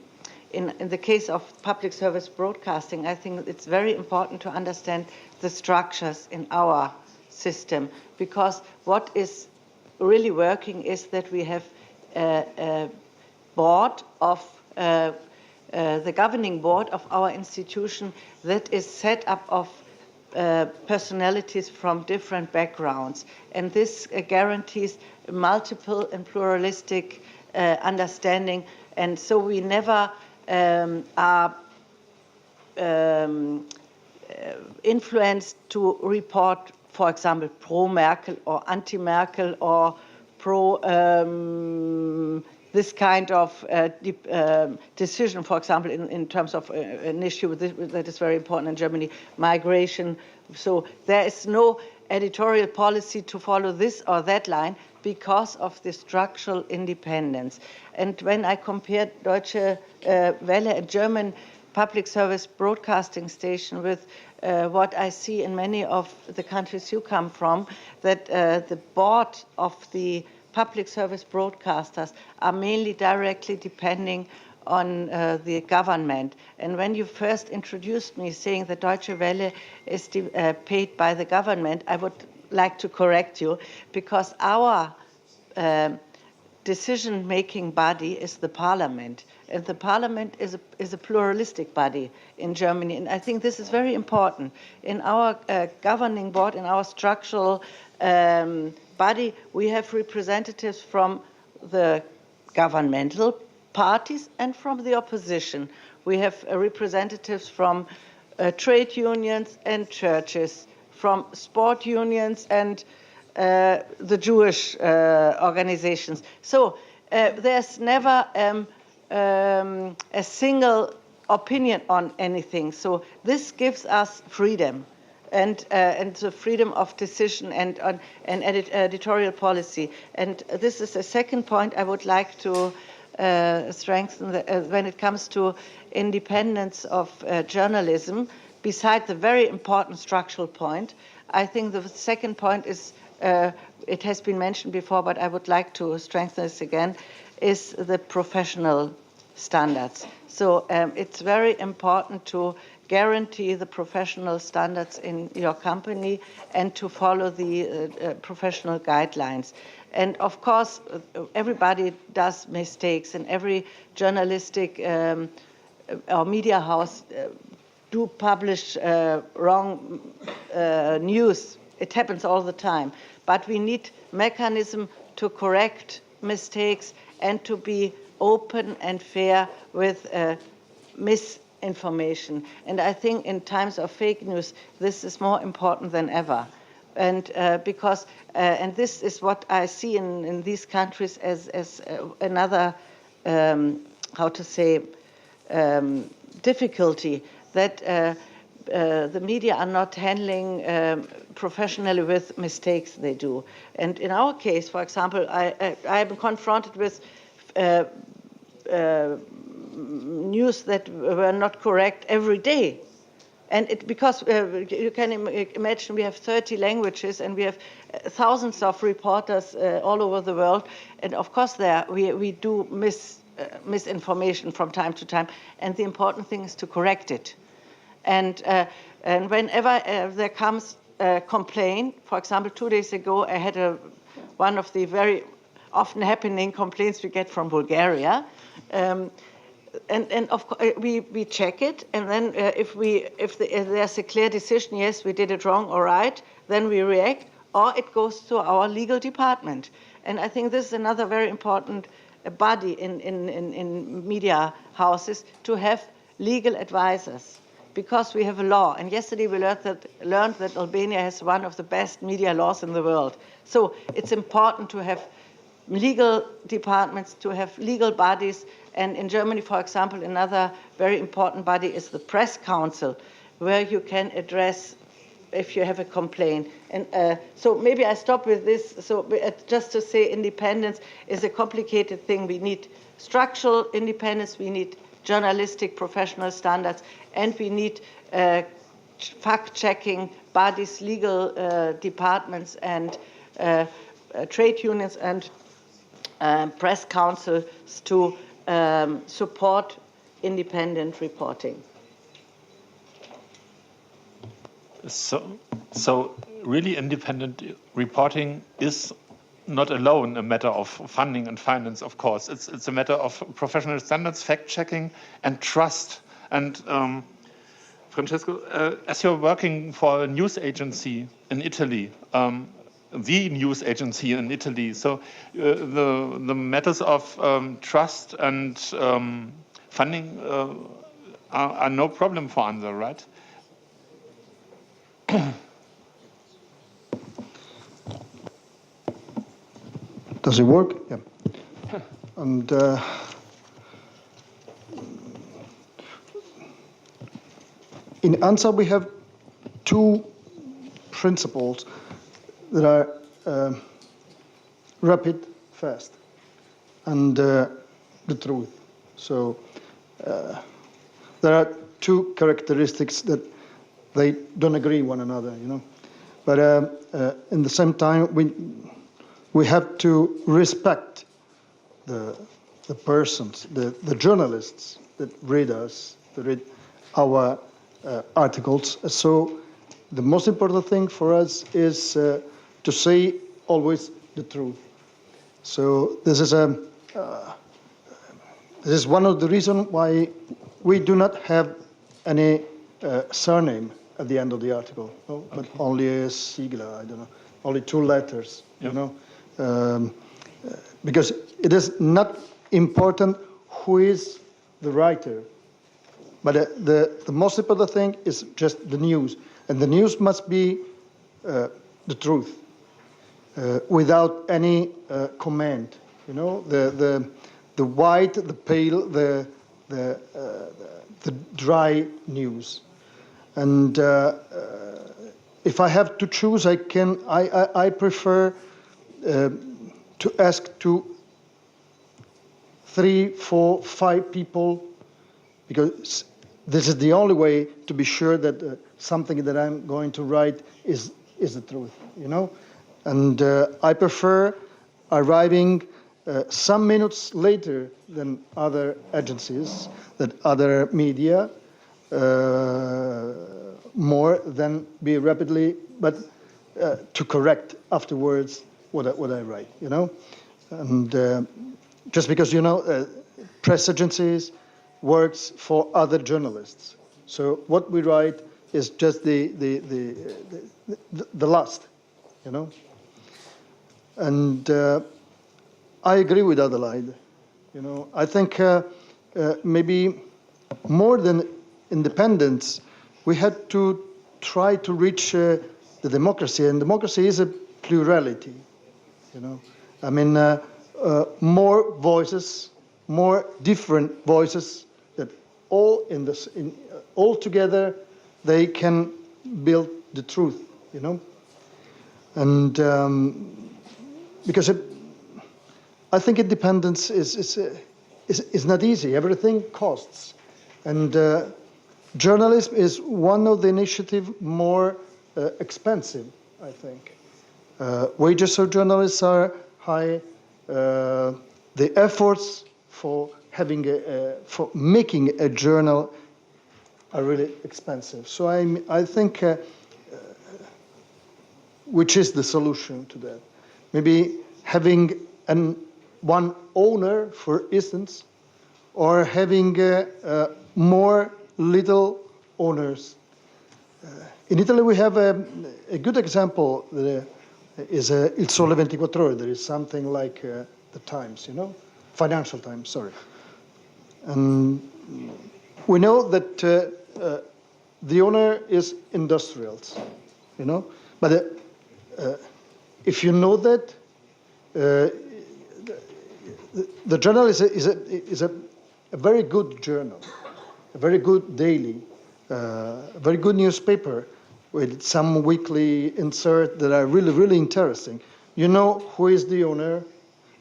in the case of public service broadcasting, I think it's very important to understand the structures in our system, because what is really working is that we have a board of the governing board of our institution that is set up of personalities from different backgrounds. And this guarantees multiple and pluralistic understanding. And so we never are influenced to report, for example, pro-Merkel or anti-Merkel or pro this kind of decision, for example, in terms of an issue that is very important in Germany, migration. So there is no editorial policy to follow this or that line because of the structural independence. And when I compared Deutsche Welle, a German public service broadcasting station, with what I see in many of the countries you come from, that the board of the public service broadcasters are mainly directly depending on the government. And when you first introduced me saying that Deutsche Welle is paid by the government, I would like to correct you, because our decision-making body is the parliament. And the parliament is a pluralistic body in Germany. And I think this is very important. In our governing board, in our structural body, we have representatives from the governmental parties and from the opposition. We have representatives from trade unions and churches, from sport unions and the Jewish organizations. So there's never a single opinion on anything. So this gives us freedom. And the freedom of decision and editorial policy. And this is a second point I would like to strengthen when it comes to independence of journalism. Beside the very important structural point, I think the second point is, it has been mentioned before, but I would like to strengthen this again, is the professional standards. So it's very important to guarantee the professional standards in your company and to follow the professional guidelines. And of course, everybody does mistakes, and every journalistic or media house do publish wrong news. It happens all the time. But we need mechanism to correct mistakes and to be open and fair with misinformation. And I think in times of fake news, this is more important than ever. And because, and this is what I see in these countries as another, how to say, difficulty, that the media are not handling professionally with mistakes they do. And in our case, for example, I am confronted with news that were not correct every day. And because you can imagine we have 30 languages and we have thousands of reporters all over the world. And of course we do misinformation from time to time. And the important thing is to correct it. And whenever there comes a complaint, for example, 2 days ago, I had one of the very often happening complaints we get from Bulgaria. And of course we check it, and then if there's a clear decision, yes, we did it wrong or right, then we react, or it goes to our legal department. And I think this is another very important body in media houses, to have legal advisors, because we have a law. And yesterday we learned that Albania has one of the best media laws in the world. So it's important to have legal departments, to have legal bodies. And in Germany, for example, another very important body is the Press Council, where you can address if you have a complaint. And so maybe I stop with this. So just to say, independence is a complicated thing. We need structural independence, we need journalistic professional standards, and we need fact-checking bodies, legal departments, and trade unions and press councils to support independent reporting. So really independent reporting is not alone a matter of funding and finance, of course. It's a matter of professional standards, fact-checking, and trust. And Francesco, as you're working for a news agency in Italy, the news agency in Italy, so the matters of trust and funding are no problem for ANSA, right? Does it work? Yeah. And in ANSA we have two principles that are rapid, fast, and the truth. So there are two characteristics that they don't agree one another, you know. But in the same time, we have to respect the persons, the journalists that read us, that read our articles. So the most important thing for us is to say always the truth. So this is one of the reasons why we do not have any surname at the end of the article, no? Okay. But only a sigla, I don't know, only two letters, yep. You know, because it is not important who is the writer, but the most important thing is just the news, and the news must be the truth, without any comment. You know, the white, the pale, the dry news. And if I have to choose, I prefer to ask to 3, 4, 5 people, because this is the only way to be sure that something that I'm going to write is the truth, you know? And I prefer arriving some minutes later than other agencies, that other media, more than be rapidly, but to correct afterwards what I write, you know? And just because, you know, press agencies works for other journalists. So what we write is just the last, you know? And I agree with Adelaide, you know? I think maybe more than independence, we had to try to reach the democracy, and democracy is a plurality, you know. I mean, more voices, more different voices that all together they can build the truth, you know. And because I think independence is not easy. Everything costs, and journalism is one of the initiatives more expensive, I think. Wages of journalists are high. The efforts for for making a journal are really expensive. So I think, which is the solution to that? Maybe having one owner, for instance, or having more little owners. In Italy, we have a good example that is Il Sole 24 Ore. There is something like the Times, you know, Financial Times, sorry. And we know that the owner is industrials, you know, but if you know that, the journal is a very good journal, a very good daily, a very good newspaper with some weekly insert that are really, really interesting. You know who is the owner,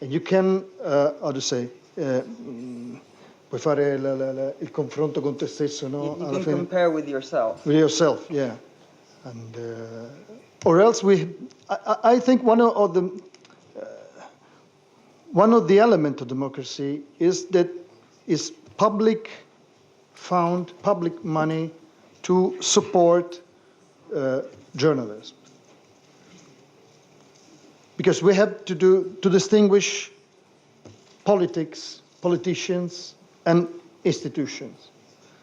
and you can, how to say, puoi fare il confronto con te stesso, no? You can compare with yourself. With yourself, yeah. And or else I think one of the elements of democracy is that is public money to support journalism. because we have to distinguish politics, politicians, and institutions.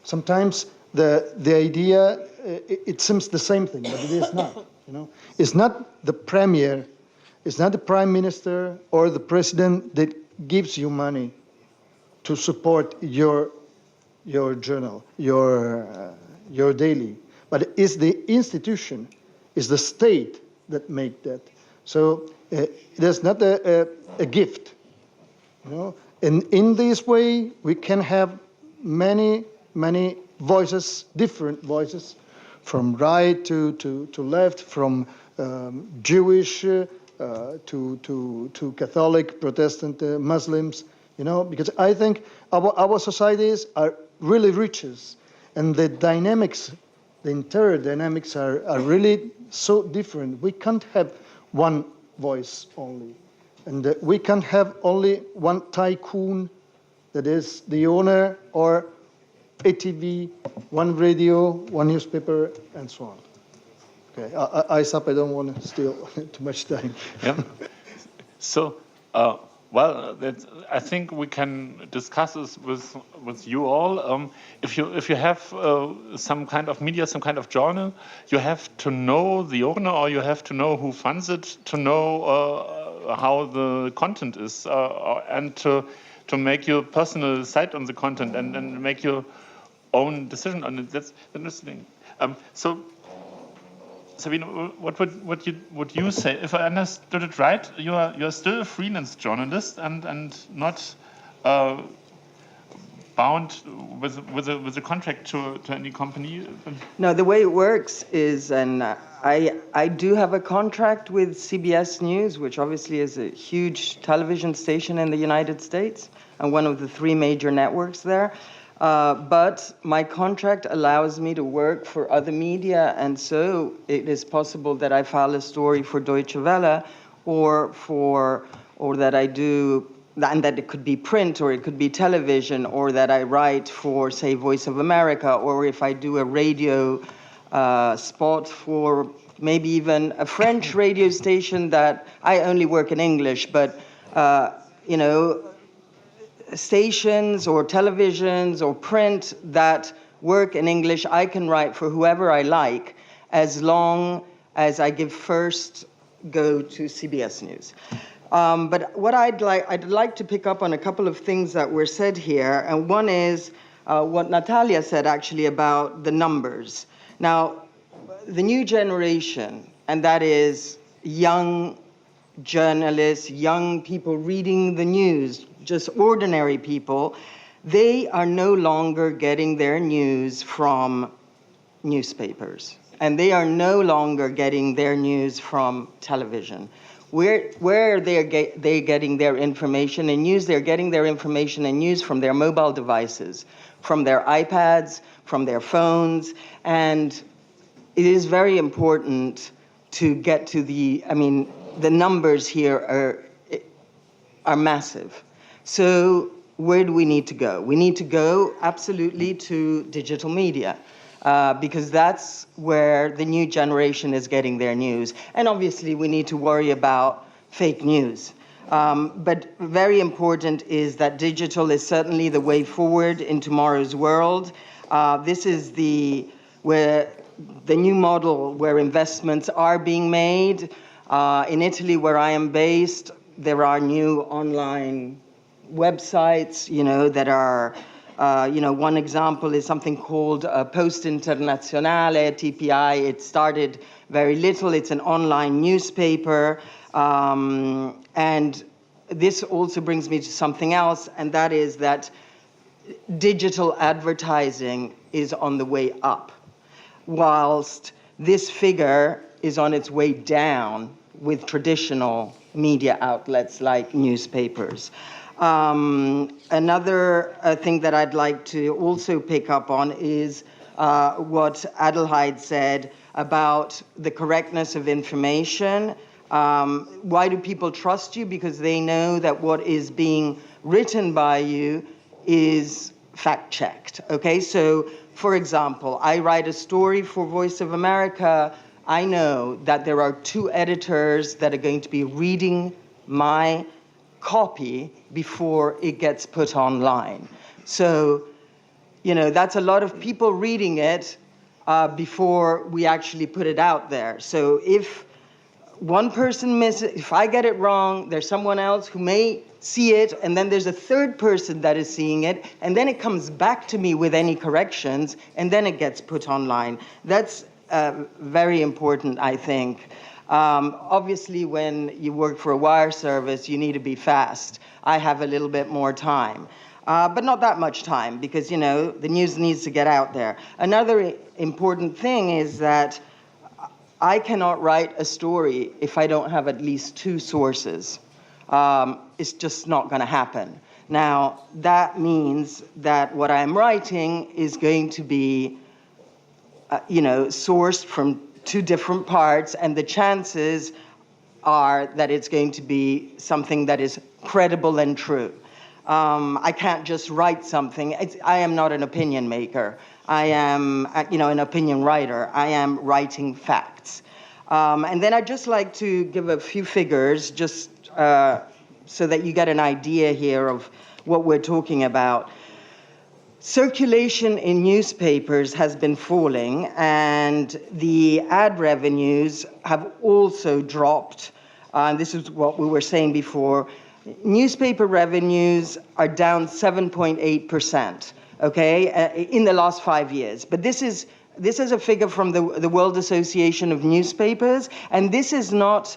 Sometimes the idea, it seems the same thing, but it is not. You know, it's not the premier, it's not the prime minister or the president that gives you money to support your journal, your daily, but it's the institution, it's the state that make that. So there's not a gift, you know. And in this way, we can have many voices, different voices, from right to left, from Jewish to Catholic, Protestant, Muslims. You know, because I think our societies are really riches, and the dynamics, the interior dynamics are really so different. We can't have one voice only, and we can't have only one tycoon that is the owner, or a TV, one radio, one newspaper, and so on. Okay, I stop. I don't want to steal too much time. Yeah. So. Well, I think we can discuss this with you all. If you have some kind of media, some kind of journal, you have to know the owner, or you have to know who funds it, to know how the content is, and to make your personal site on the content and make your own decision on it. That's interesting. So. Sabine, what would you say? If I understood it right, you're still a freelance journalist and not bound with a contract to any company. No, the way it works is, and I do have a contract with CBS News, which obviously is a huge television station in the United States and one of the 3 major networks there. But my contract allows me to work for other media, and so it is possible that I file a story for Deutsche Welle, or that I do, and that it could be print, or it could be television, or that I write for, say, Voice of America, or if I do a radio spot for maybe even a French radio station that I only work in English, but you know, stations or televisions or print that work in English, I can write for whoever I like, as long as I give first go to CBS News. But what I'd like to pick up on a couple of things that were said here, and one is what Natalia said actually about the numbers. Now, the new generation, and that is young journalists, young people reading the news, just ordinary people, they are no longer getting their news from newspapers. And they are no longer getting their news from television. Where are they getting their information and news? They're getting their information and news from their mobile devices, from their iPads, from their phones. And it is very important to get to the numbers here are massive. So where do we need to go? We need to go absolutely to digital media, because that's where the new generation is getting their news. And obviously we need to worry about fake news. But very important is that digital is certainly the way forward in tomorrow's world. This is where the new model where investments are being made. In Italy, where I am based, there are new online websites, that are, one example is something called Post Internazionale, TPI. It started very little. It's an online newspaper. And this also brings me to something else, and that is that digital advertising is on the way up, whilst this figure is on its way down with traditional media outlets like newspapers. Another thing that I'd like to also pick up on is what Adelheid said about the correctness of information. Why do people trust you? Because they know that what is being written by you is fact-checked. Okay, so for example, I write a story for Voice of America I know that there are 2 editors that are going to be reading my copy before it gets put online. So, you know, that's a lot of people reading it before we actually put it out there. So if one person misses, if I get it wrong, there's someone else who may see it, and then there's a 3rd person that is seeing it, and then it comes back to me with any corrections, and then it gets put online. That's very important, I think. Obviously, when you work for a wire service, you need to be fast. I have a little bit more time. But not that much time, because, you know, the news needs to get out there. Another important thing is that I cannot write a story if I don't have at least 2 sources. It's just not going to happen. Now, that means that what I'm writing is going to be, you know, sourced from 2 different parts, and the chances are that it's going to be something that is credible and true. I can't just write something. I am not an opinion maker. I am, you know, an opinion writer. I am writing facts. And then I'd just like to give a few figures, just so that you get an idea here of what we're talking about. Circulation in newspapers has been falling, and the ad revenues have also dropped. This is what we were saying before. Newspaper revenues are down 7.8%, okay, in the last 5 years. But this is a figure from the World Association of Newspapers, and this is not,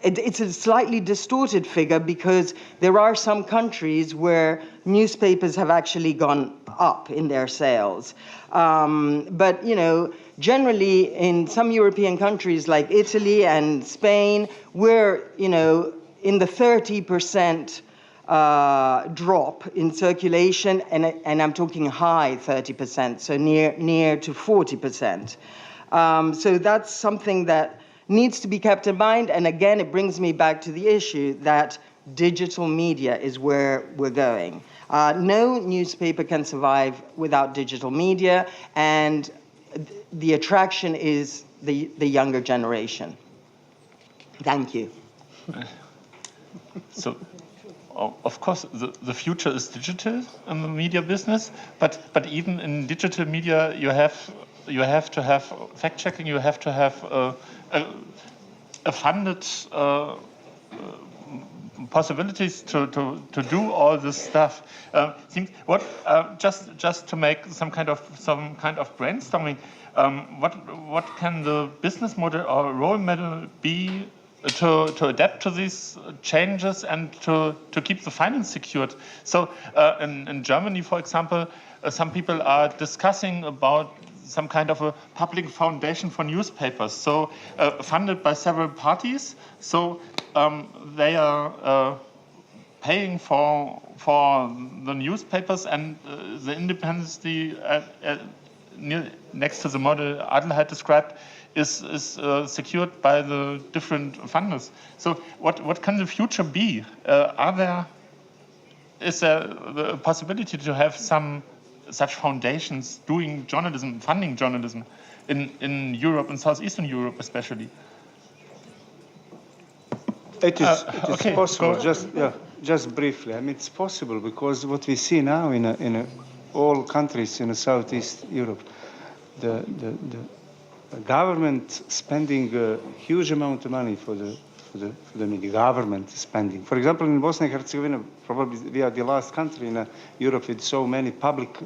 it's a slightly distorted figure because there are some countries where newspapers have actually gone up in their sales. But, you know, generally in some European countries like Italy and Spain, we're, you know, in the 30% drop in circulation, and I'm talking high 30%, so near to 40%. So that's something that needs to be kept in mind, and again, it brings me back to the issue that digital media is where we're going. No newspaper can survive without digital media, and the attraction is the younger generation. Thank you. So, of course, the future is digital in the media business, but even in digital media, you have to have fact checking. You have to have a funded possibilities to do all this stuff. Just to make some kind of brainstorming. What can the business model or role model be to adapt to these changes and to keep the finance secured? So in Germany, for example, some people are discussing about some kind of a public foundation for newspapers, so funded by several parties. So they are paying for the newspapers, and the independence next to the model Adelheid described is secured by the different funders. So what can the future be? Is there the possibility to have some such foundations doing journalism, funding journalism in Europe, in Southeastern Europe especially? It is okay, possible. Just briefly. I mean, it's possible because what we see now in all countries in Southeast Europe, the government spending a huge amount of money for the media. Government spending. For example, in Bosnia and Herzegovina, probably we are the last country in Europe with so many public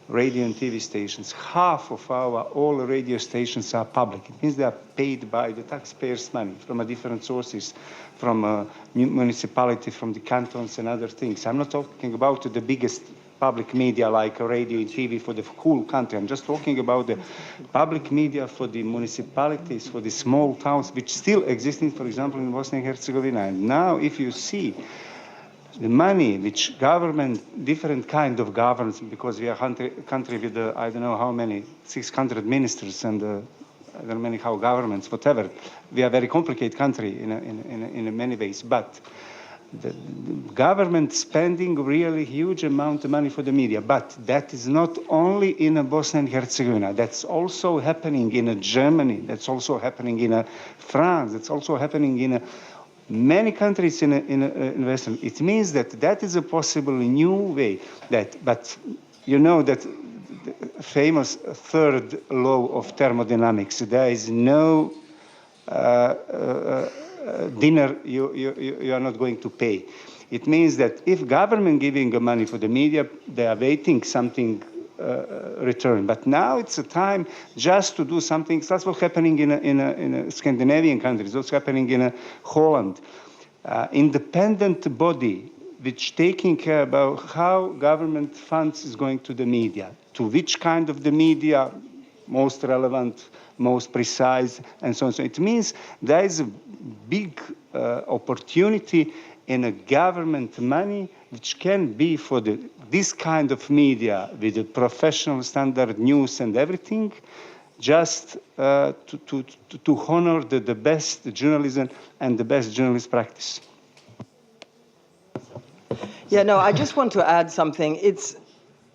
radio and TV stations. Half of all radio stations are public. It means they are paid by the taxpayers' money from different sources, from municipality, from the cantons and other things. I'm not talking about the biggest public media like radio and TV for the whole country. I'm just talking about the public media for the municipalities, for the small towns, which still existing, for example, in Bosnia and Herzegovina. And now, if you see the money which government, different kind of governments, because we are a country with, I don't know how many, 600 ministers and I don't know how governments, whatever. We are a very complicated country in many ways. But the government spending really huge amount of money for the media, but that is not only in Bosnia and Herzegovina. That's also happening in Germany. That's also happening in France. It's also happening in many countries in Western. It means that that is a possible new way. But you know that the famous third law of thermodynamics. There is no dinner you are not going to pay. It means that if government giving money for the media, they are waiting something return. But now it's a time just to do something. That's what's happening in Scandinavian countries. What's happening in Holland. Independent body which taking care about how government funds is going to the media, to which kind of the media, most relevant, most precise, and so on. So it means there is a big opportunity in a government money which can be for this kind of media with the professional standard news and everything, just to honor the best journalism and the best journalist practice. Yeah, no, I just want to add something. It's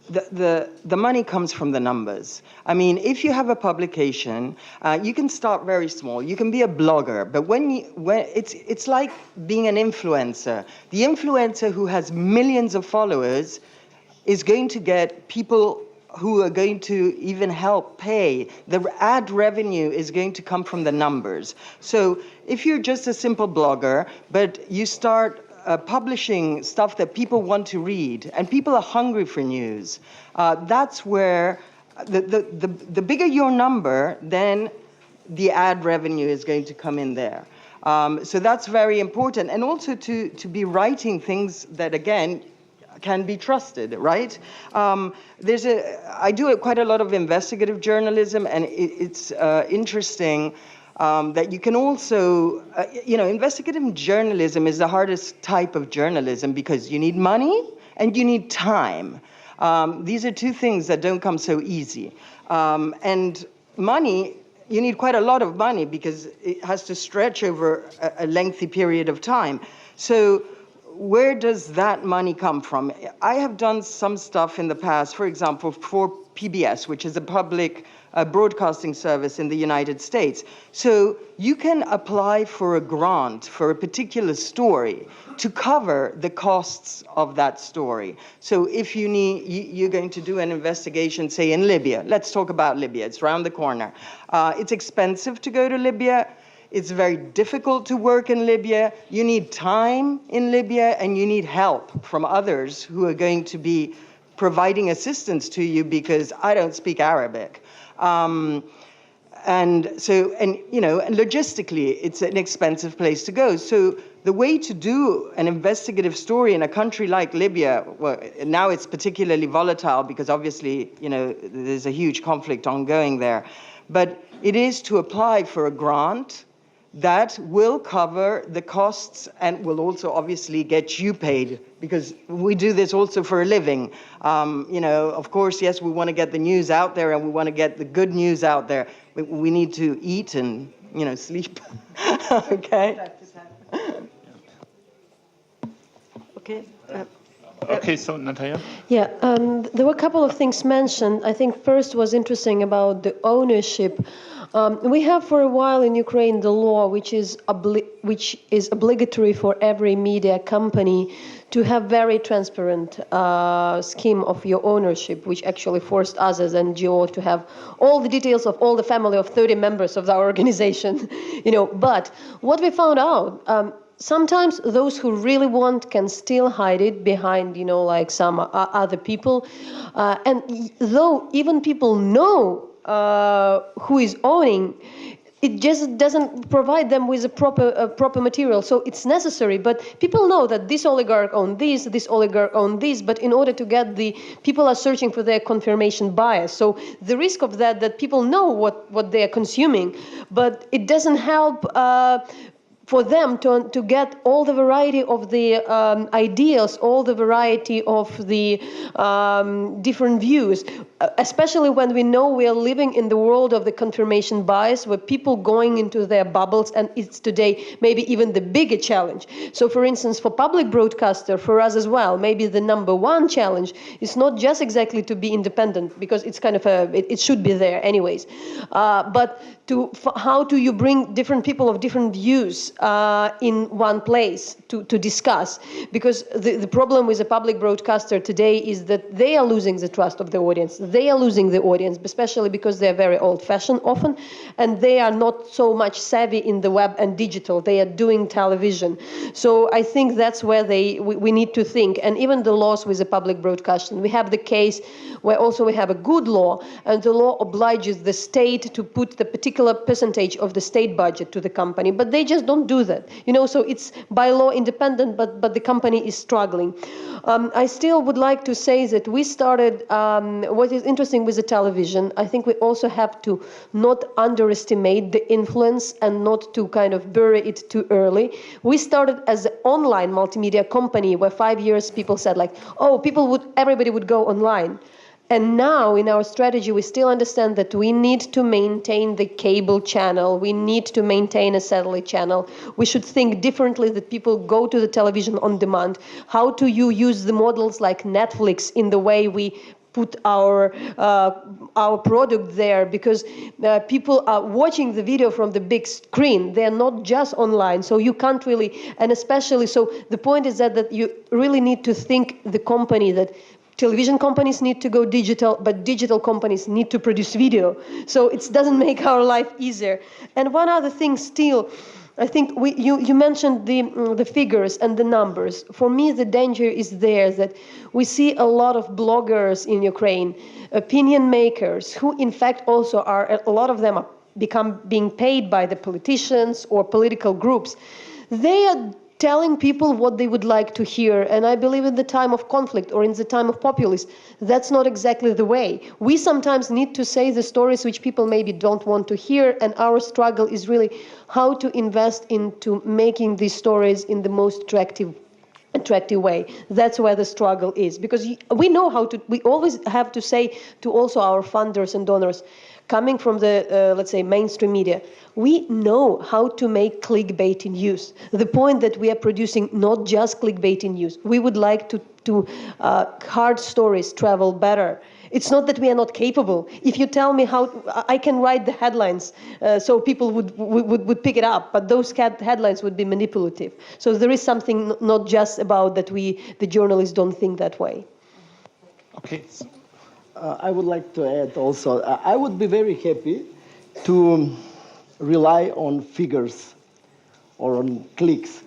the money comes from the numbers. I mean, if you have a publication, you can start very small. You can be a blogger, but when it's like being an influencer. The influencer who has millions of followers is going to get people who are going to even help pay. The ad revenue is going to come from the numbers. So if you're just a simple blogger, but you start publishing stuff that people want to read, and people are hungry for news. That's where the bigger your number, then the ad revenue is going to come in there. So that's very important, and also to be writing things that, again, can be trusted, right? I do quite a lot of investigative journalism, and it's interesting that you can also, investigative journalism is the hardest type of journalism because you need money and you need time. These are two things that don't come so easy. And money, you need quite a lot of money because it has to stretch over a lengthy period of time. So where does that money come from? I have done some stuff in the past, for example, for PBS, which is a public broadcasting service in the United States. So you can apply for a grant for a particular story to cover the costs of that story. So if you're going to do an investigation, say in Libya, let's talk about Libya, it's around the corner. It's expensive to go to Libya. It's very difficult to work in Libya. You need time in Libya, and you need help from others who are going to be providing assistance to you because I don't speak Arabic. And logistically, it's an expensive place to go. So the way to do an investigative story in a country like Libya, well, now it's particularly volatile because obviously, there's a huge conflict ongoing there. But it is to apply for a grant that will cover the costs and will also obviously get you paid, because we do this also for a living. Of course, yes, we want to get the news out there and we want to get the good news out there. But we need to eat and, sleep. Okay? Okay. Okay, so Natalia? Yeah, there were a couple of things mentioned. I think first was interesting about the ownership. We have for a while in Ukraine the law which is obligatory for every media company to have very transparent scheme of your ownership, which actually forced us as NGO to have all the details of all the family of 30 members of our organization. But what we found out, sometimes those who really want can still hide it behind, like some other people. And though even people know who is owning, it just doesn't provide them with a proper material. So it's necessary, but people know that this oligarch owned this oligarch owned this, but in order to get people are searching for their confirmation bias. So the risk of that people know what they are consuming, but it doesn't help for them to get all the variety of the ideas, all the variety of the different views, especially when we know we are living in the world of the confirmation bias, where people going into their bubbles, and it's today maybe even the bigger challenge. So for instance, for public broadcaster, for us as well, maybe the number one challenge is not just exactly to be independent, because it's kind of it should be there anyways, but how do you bring different people of different views in one place to discuss? Because the problem with a public broadcaster today is that they are losing the trust of the audience. They are losing the audience, especially because they're very old-fashioned often, and they are not so much savvy in the web and digital. They are doing television. So I think that's where we need to think. And even the laws with the public broadcasting, we have the case where also we have a good law, and the law obliges the state to put the particular percentage of the state budget to the company, but they just don't do that. So it's by law independent, but the company is struggling. I still would like to say that we started, what is interesting with the television, I think we also have to not underestimate the influence and not to kind of bury it too early. We started as an online multimedia company where 5 years people said like, oh, everybody would go online. And now in our strategy, we still understand that we need to maintain the cable channel. We need to maintain a satellite channel. We should think differently that people go to the television on demand. How do you use the models like Netflix in the way we put our product there? Because people are watching the video from the big screen. They're not just online. So you can't really, and especially, so the point is that you really need to think the company that television companies need to go digital, but digital companies need to produce video. So it doesn't make our life easier. And one other thing still, I think you mentioned the figures and the numbers. For me, the danger is there that we see a lot of bloggers in Ukraine, opinion makers, who in fact also a lot of them are being paid by the politicians or political groups. They are telling people what they would like to hear. And I believe in the time of conflict or in the time of populism, that's not exactly the way. We sometimes need to say the stories which people maybe don't want to hear, and our struggle is really how to invest into making these stories in the most attractive way. That's where the struggle is. Because we know we always have to say to also our funders and donors, coming from the, let's say, mainstream media, we know how to make clickbait news. The point that we are producing not just clickbait news. We would like to hard stories travel better. It's not that we are not capable. If you tell me how, I can write the headlines so people would pick it up, but those headlines would be manipulative. So there is something not just about that the journalists don't think that way. Okay. I would like to add also, I would be very happy to rely on figures or on clicks.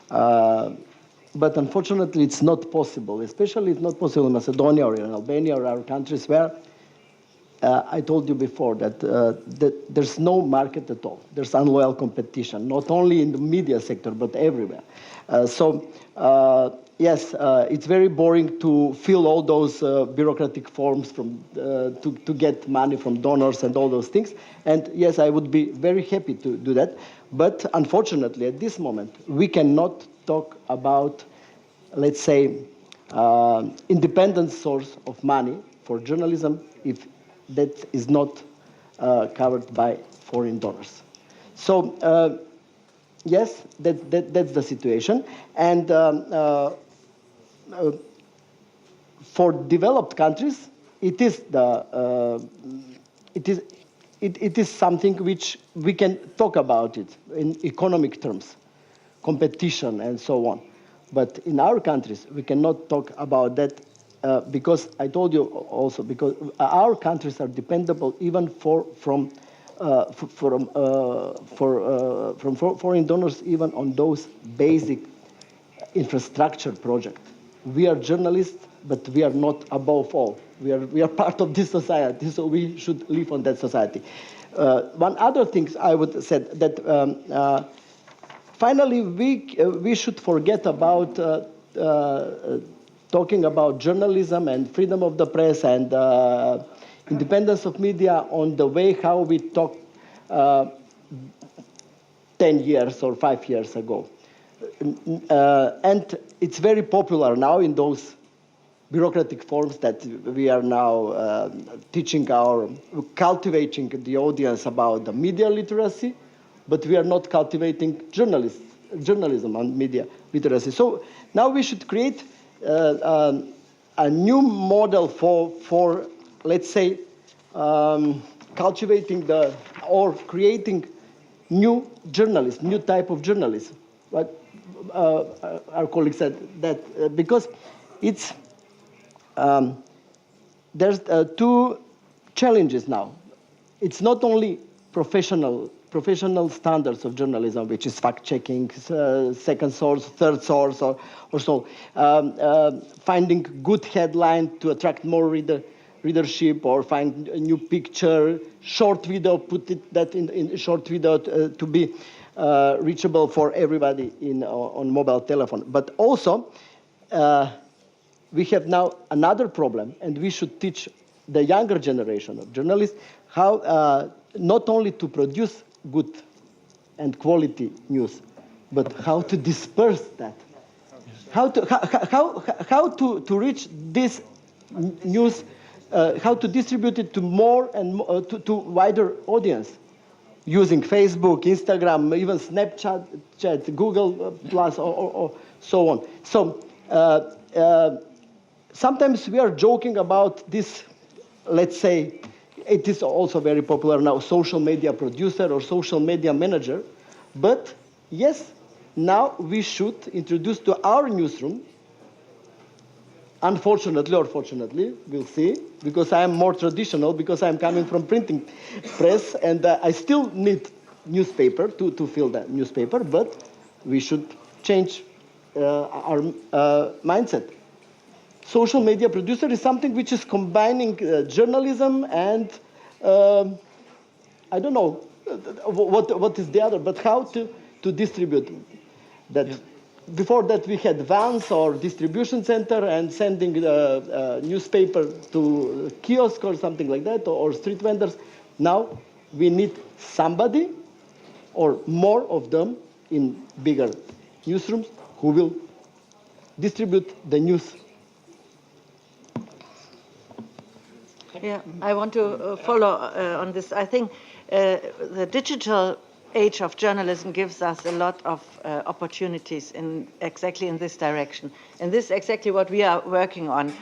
But unfortunately, it's not possible. Especially it's not possible in Macedonia or in Albania or our countries where I told you before that there's no market at all. There's unloyal competition, not only in the media sector, but everywhere. Yes, it's very boring to fill all those bureaucratic forms to get money from donors and all those things. And yes, I would be very happy to do that. But unfortunately, at this moment, we cannot talk about, let's say, independent source of money for journalism if that is not covered by foreign donors. So yes, that's the situation. And for developed countries, it is something which we can talk about it in economic terms, competition and so on. But in our countries, we cannot talk about that because I told you also, because our countries are dependable even from foreign donors, even on those basic infrastructure projects. We are journalists, but we are not above all. We are part of this society, so we should live on that society. One other thing I would say that finally we should forget about talking about journalism and freedom of the press and independence of media on the way how we talk 10 years or 5 years ago. And it's very popular now in those bureaucratic forms that we are now cultivating the audience about the media literacy, but we are not cultivating journalism and media literacy. So now we should create a new model for let's say, cultivating or creating new journalism, new type of journalism. But our colleague said that because it's there's two challenges now. It's not only professional standards of journalism, which is fact-checking, second source, third source, or so, finding good headline to attract more readership, or find a new picture, short video, put that in short video to be reachable for everybody on mobile telephone. But also, we have now another problem, and we should teach the younger generation of journalists how not only to produce good and quality news, but how to disperse that, how to reach this news, how to distribute it to more and more, to wider audience, using Facebook, Instagram, even Snapchat, Google Plus, or so on. So sometimes we are joking about this, let's say, it is also very popular now, social media producer or social media manager. But yes, now we should introduce to our newsroom, unfortunately or fortunately, we'll see, because I am more traditional, because I'm coming from printing press, and I still need newspaper to fill that newspaper, but we should change our mindset. Social media producer is something which is combining journalism and I don't know what is the other, but how to distribute that. Yeah. Before that, we had vans or distribution center and sending the newspaper to kiosk or something like that, or street vendors. Now we need somebody or more of them in bigger newsrooms who will distribute the news. Yeah, I want to follow on this. I think the digital age of journalism gives us a lot of opportunities exactly in this direction. And this is exactly what we are working on,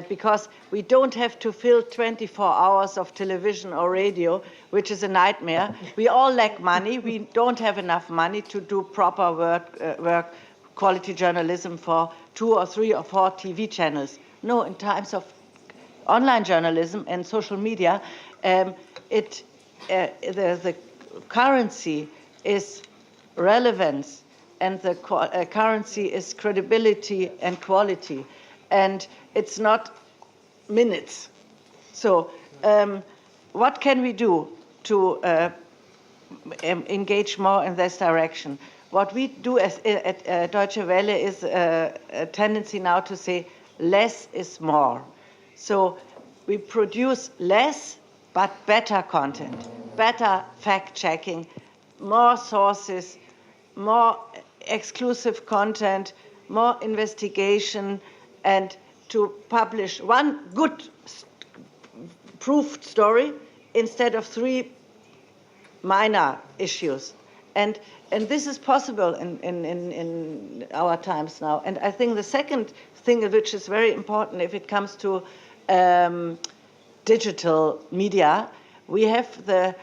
because we don't have to fill 24 hours of television or radio, which is a nightmare. We all lack money. We don't have enough money to do proper work, quality journalism for 2 or 3 or 4 TV channels. No, in times of online journalism and social media, the currency is relevance, and the currency is credibility and quality, and it's not minutes. So what can we do to engage more in this direction? What we do at Deutsche Welle is a tendency now to say less is more. So we produce less but better content, better fact-checking, more sources, more exclusive content, more investigation, and to publish one good proved story instead of 3 minor issues. And this is possible in our times now. And I think the second thing which is very important if it comes to digital media, we have the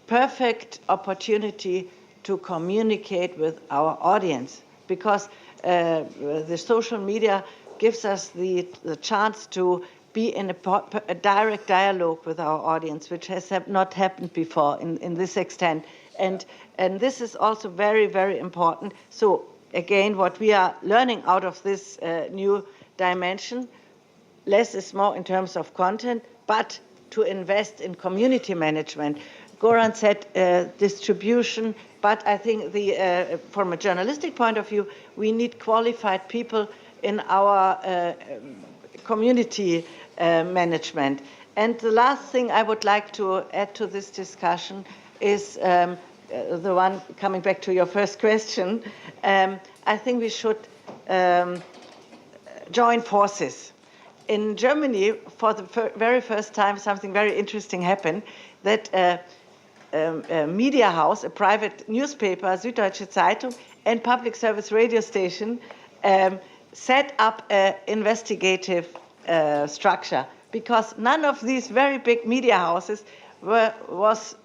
perfect opportunity to communicate with our audience, because the social media gives us the chance to be in a direct dialogue with our audience, which has not happened before in this extent. And this is also very, very important. So again, what we are learning out of this new dimension, less is more in terms of content, but to invest in community management. Goran said distribution, but I think from a journalistic point of view, we need qualified people in our community management. And the last thing I would like to add to this discussion is the one coming back to your first question, I think we should join forces. In Germany, for the very first time, something very interesting happened, that a media house, a private newspaper, Süddeutsche Zeitung, and public service radio station set up an investigative structure, because none of these very big media houses was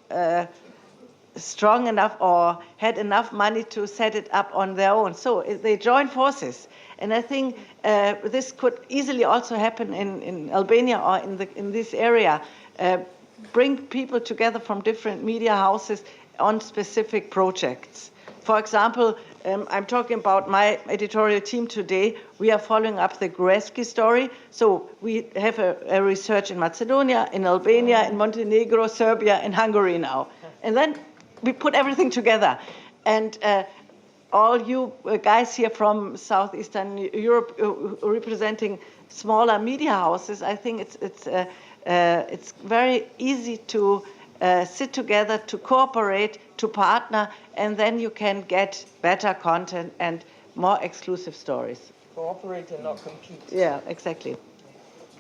strong enough or had enough money to set it up on their own. So they joined forces. And I think this could easily also happen in Albania or in this area. Bring people together from different media houses on specific projects. For example, I'm talking about my editorial team today. We are following up the Gruevski story. So we have a research in Macedonia, in Albania, in Montenegro, Serbia, and Hungary now. And then we put everything together. And all you guys here from Southeastern Europe representing smaller media houses, I think it's very easy to sit together, to cooperate, to partner, and then you can get better content and more exclusive stories. Cooperate and not compete. Yeah, exactly.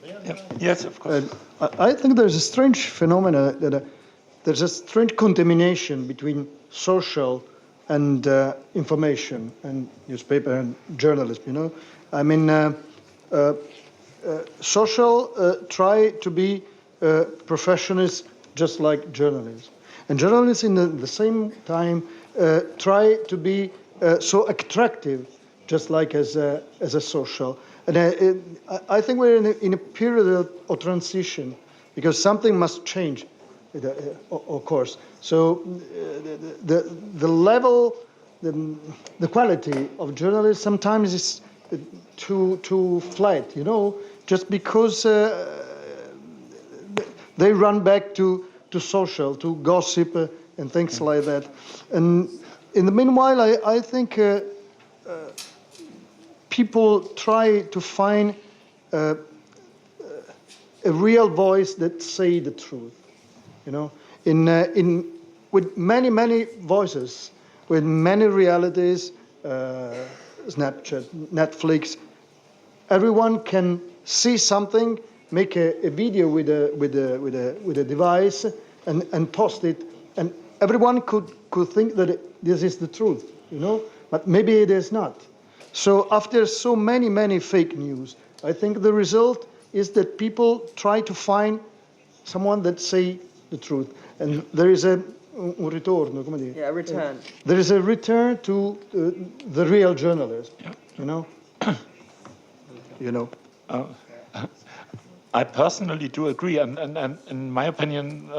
Yeah. Yes, of course. I think there's a strange phenomena that there's a strange contamination between social and information and newspaper and journalism, you know. I mean, social try to be professionals just like journalists. And journalists in the same time try to be so attractive just like as a social. And I think we're in a period of transition because something must change, of course. So the level, the quality of journalists sometimes is too flat, you know, just because they run back to social, to gossip and things like that. And in the meanwhile, I think people try to find a real voice that say the truth, you know, with many voices, with many realities, Snapchat, Netflix. Everyone can see something, make a video with a device, and post it, and everyone could think that this is the truth, you know, but maybe it is not. So after so many fake news, I think the result is that people try to find someone that say the truth, and there is a ritorno, come dire? Yeah, return. There is a return to the real journalism, you know. You know. I personally do agree, and in my opinion,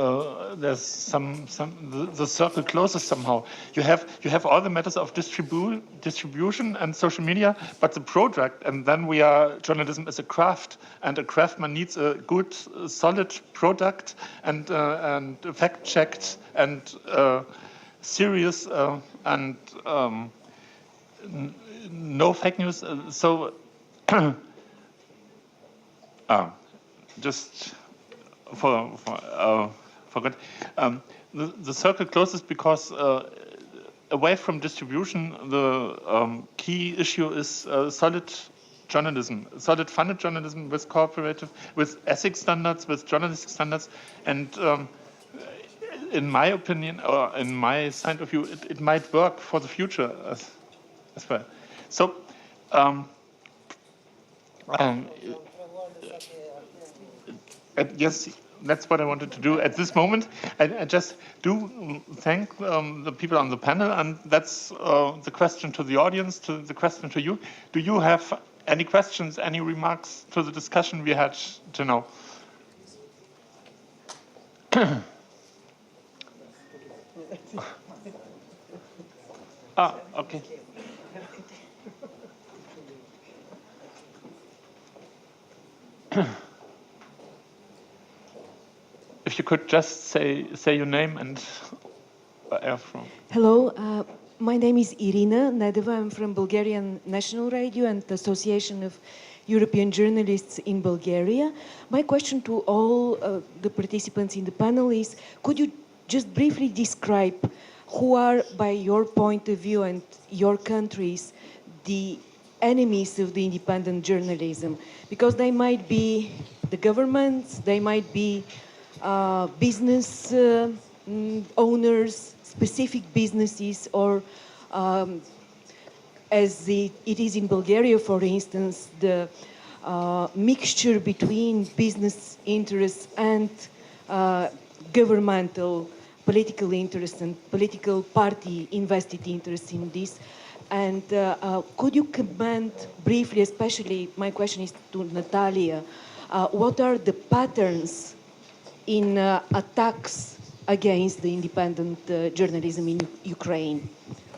there's the circle closes somehow. You have all the matters of distribution and social media, but the product, and then journalism is a craft, and a craftsman needs a good, solid product and fact-checked and serious and no fake news. So. Just forgot. The circle closes because away from distribution, the key issue is solid journalism, solid funded journalism with cooperative, with ethics standards, with journalistic standards, and in my opinion, or in my side of view, it might work for the future as well. So. Yes, that's what I wanted to do at this moment. I just do thank the people on the panel, and that's the question to the audience, the question to you. Do you have any questions, any remarks to the discussion we had to know? Okay. If you could just say your name and where you're from. Hello, my name is Irina Nedeva. I'm from Bulgarian National Radio and the Association of European Journalists in Bulgaria. My question to all the participants in the panel is, could you just briefly describe who are, by your point of view and your countries, the enemies of the independent journalism? Because they might be the governments, they might be business owners, specific businesses, or as it is in Bulgaria, for instance, the mixture between business interests and governmental political interests and political party invested interests in this. And could you comment briefly, especially my question is to Natalia, what are the patterns in attacks against the independent journalism in Ukraine?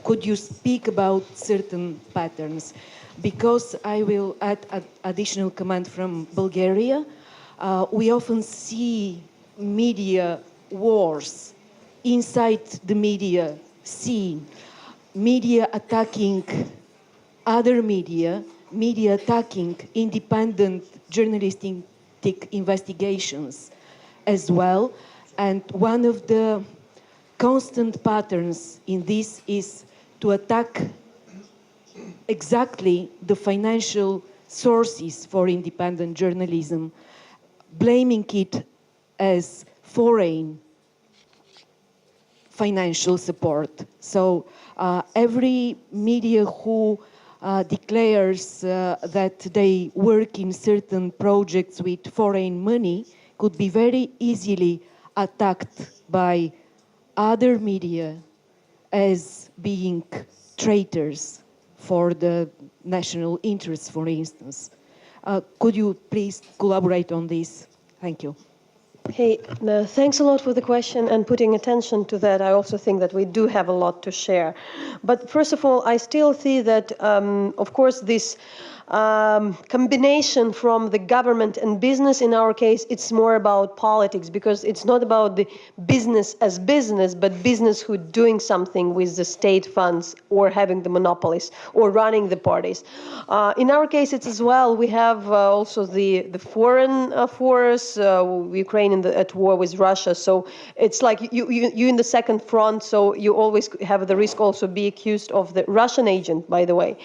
Could you speak about certain patterns? Because I will add an additional comment from Bulgaria. We often see media wars inside the media scene, media attacking other media attacking independent journalistic investigations as well. And one of the constant patterns in this is to attack exactly the financial sources for independent journalism, blaming it as foreign financial support. So every media who declares that they work in certain projects with foreign money could be very easily attacked by other media as being traitors for the national interests, for instance. Could you please collaborate on this? Thank you. Hey, thanks a lot for the question and putting attention to that. I also think that we do have a lot to share. But first of all, I still see that, of course, this combination from the government and business, in our case, it's more about politics, because it's not about the business as business, but business who doing something with the state funds or having the monopolies or running the parties. In our case, it's as well, we have also the foreign force, Ukraine at war with Russia. So it's like you in the second front, so you always have the risk also be accused of the Russian agent, by the way,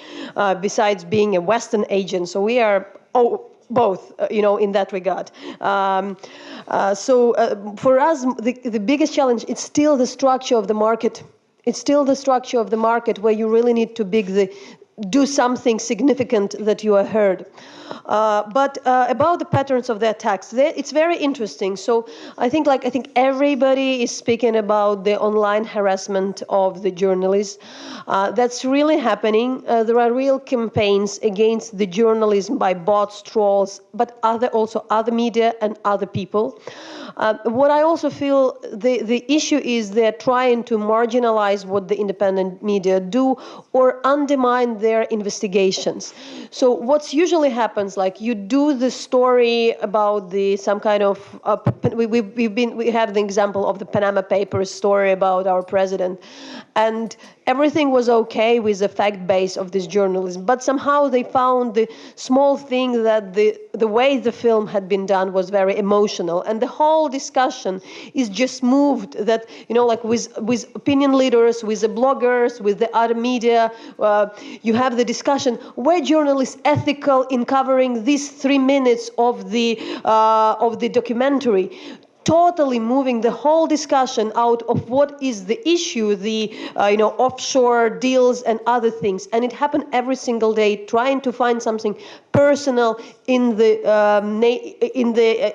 besides being a Western agent. So we are both, in that regard. For us, the biggest challenge, it's still the structure of the market. It's still the structure of the market where you really need to do something significant that you are heard. But about the patterns of the attacks, it's very interesting. So I think everybody is speaking about the online harassment of the journalists. That's really happening. There are real campaigns against the journalism by bots, trolls, but also other media and other people. What I also feel the issue is they're trying to marginalize what the independent media do or undermine their investigations. So what's usually happens, like you do the story about some kind of we have the example of the Panama Papers story about our president, and everything was okay with the fact base of this journalism, but somehow they found the small thing that the way the film had been done was very emotional, and the whole discussion is just moved that, with opinion leaders, with the bloggers, with the other media, you have the discussion, were journalists ethical in covering these 3 minutes of the documentary? Totally moving the whole discussion out of what is the issue, the offshore deals and other things, and it happened every single day, trying to find something personal in the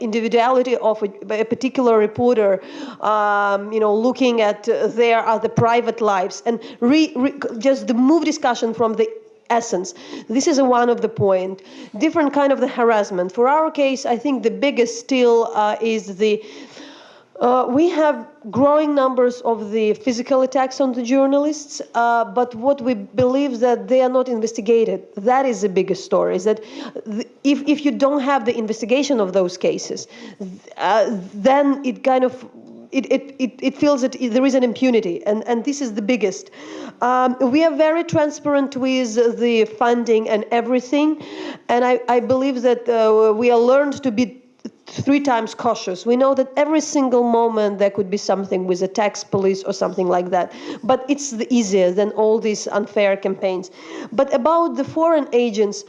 individuality of a particular reporter, looking at their other private lives, and just the move discussion from the essence. This is one of the point. Different kind of the harassment. For our case, I think the biggest still is we have growing numbers of the physical attacks on the journalists, but what we believe that they are not investigated. That is the biggest story, is that if you don't have the investigation of those cases, then it kind of it feels that there is an impunity, and this is the biggest. We are very transparent with the funding and everything, and I believe that we are learned to be 3 times cautious. We know that every single moment there could be something with a tax police or something like that. But it's easier than all these unfair campaigns. But about the foreign agents,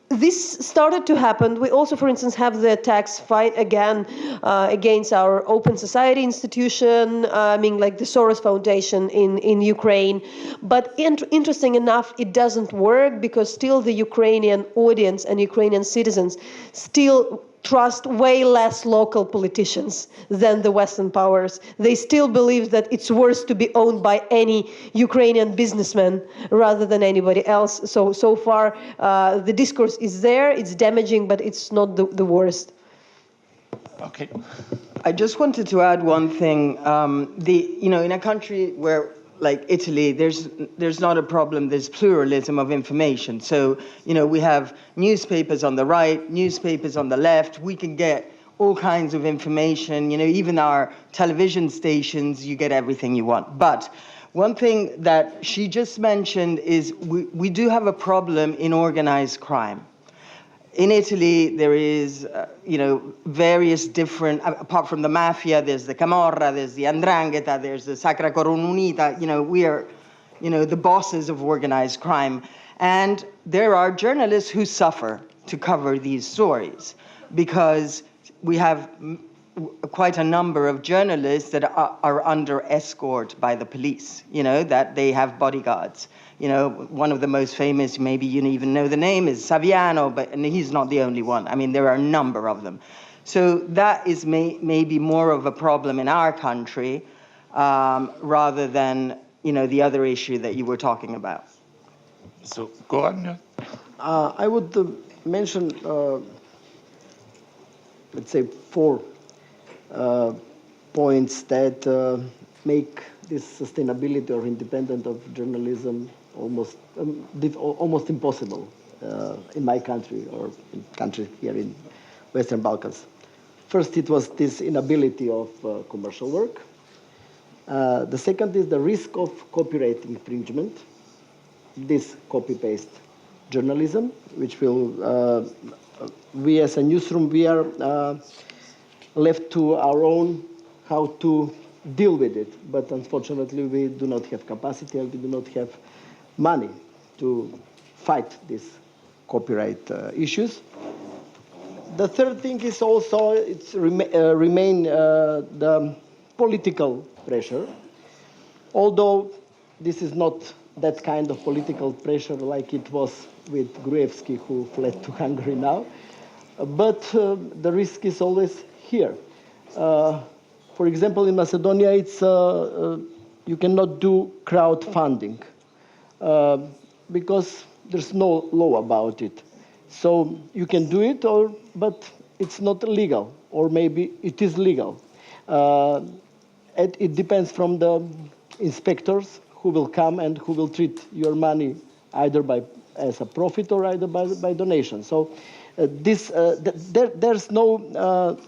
this started to happen. We also, for instance, have the tax fight again against our Open Society institution, like the Soros Foundation in Ukraine. But interesting enough, it doesn't work because still the Ukrainian audience and Ukrainian citizens still trust way less local politicians than the Western powers. They still believe that it's worse to be owned by any Ukrainian businessman rather than anybody else. So far, the discourse is there, it's damaging, but it's not the worst. Okay. I just wanted to add one thing. In a country where, like Italy, there's not a problem. There's pluralism of information. So, we have newspapers on the right, newspapers on the left. We can get all kinds of information. Even our television stations, you get everything you want. But one thing that she just mentioned is we do have a problem in organized crime. In Italy, there is, various different, apart from the mafia, there's the Camorra, there's the 'Ndrangheta, there's the Sacra Corona Unita. We are, the bosses of organized crime. And there are journalists who suffer to cover these stories because we have quite a number of journalists that are under escort by the police, that they have bodyguards. One of the most famous, maybe you even know the name, is Saviano, and he's not the only one. There are a number of them. So that is maybe more of a problem in our country rather than, the other issue that you were talking about. So, go on. I would mention, let's say, 4 points that make this sustainability or independence of journalism almost impossible in my country or in countries here in Western Balkans. First, it was this inability of commercial work. The second is the risk of copyright infringement, this copy-paste journalism, which will, we as a newsroom, we are left to our own how to deal with it. But unfortunately, we do not have capacity and we do not have money to fight these copyright issues. The third thing is also remain the political pressure, although this is not that kind of political pressure like it was with Gruevski, who fled to Hungary now. But the risk is always here. For example, in Macedonia, it's you cannot do crowdfunding because there's no law about it. So you can do it, but it's not legal, or maybe it is legal. It depends from the inspectors who will come and who will treat your money either as a profit or either by donation. So there's no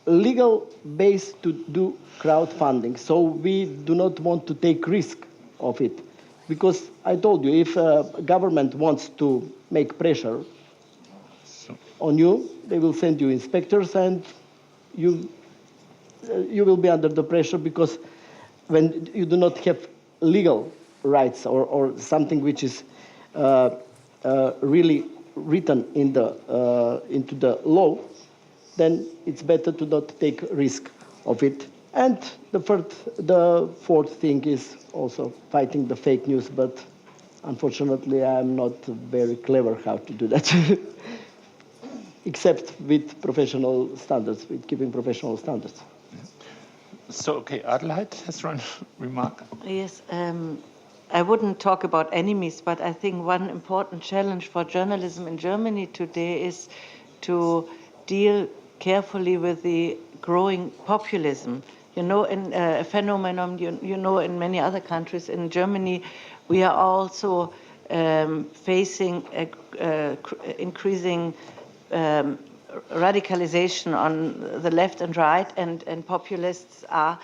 legal base to do crowdfunding. So we do not want to take risk of it. Because I told you, if a government wants to make pressure on you, they will send you inspectors and you will be under the pressure, because when you do not have legal rights or something which is really written into the law, then it's better to not take risk of it. And the fourth thing is also fighting the fake news, but unfortunately I'm not very clever how to do that, except with professional standards, with keeping professional standards. So, okay, Adelheid has one remark. Yes, I wouldn't talk about enemies, but I think one important challenge for journalism in Germany today is to deal carefully with the growing populism. In a phenomenon, in many other countries. In Germany, we are also facing increasing radicalization on the left and right, and populists are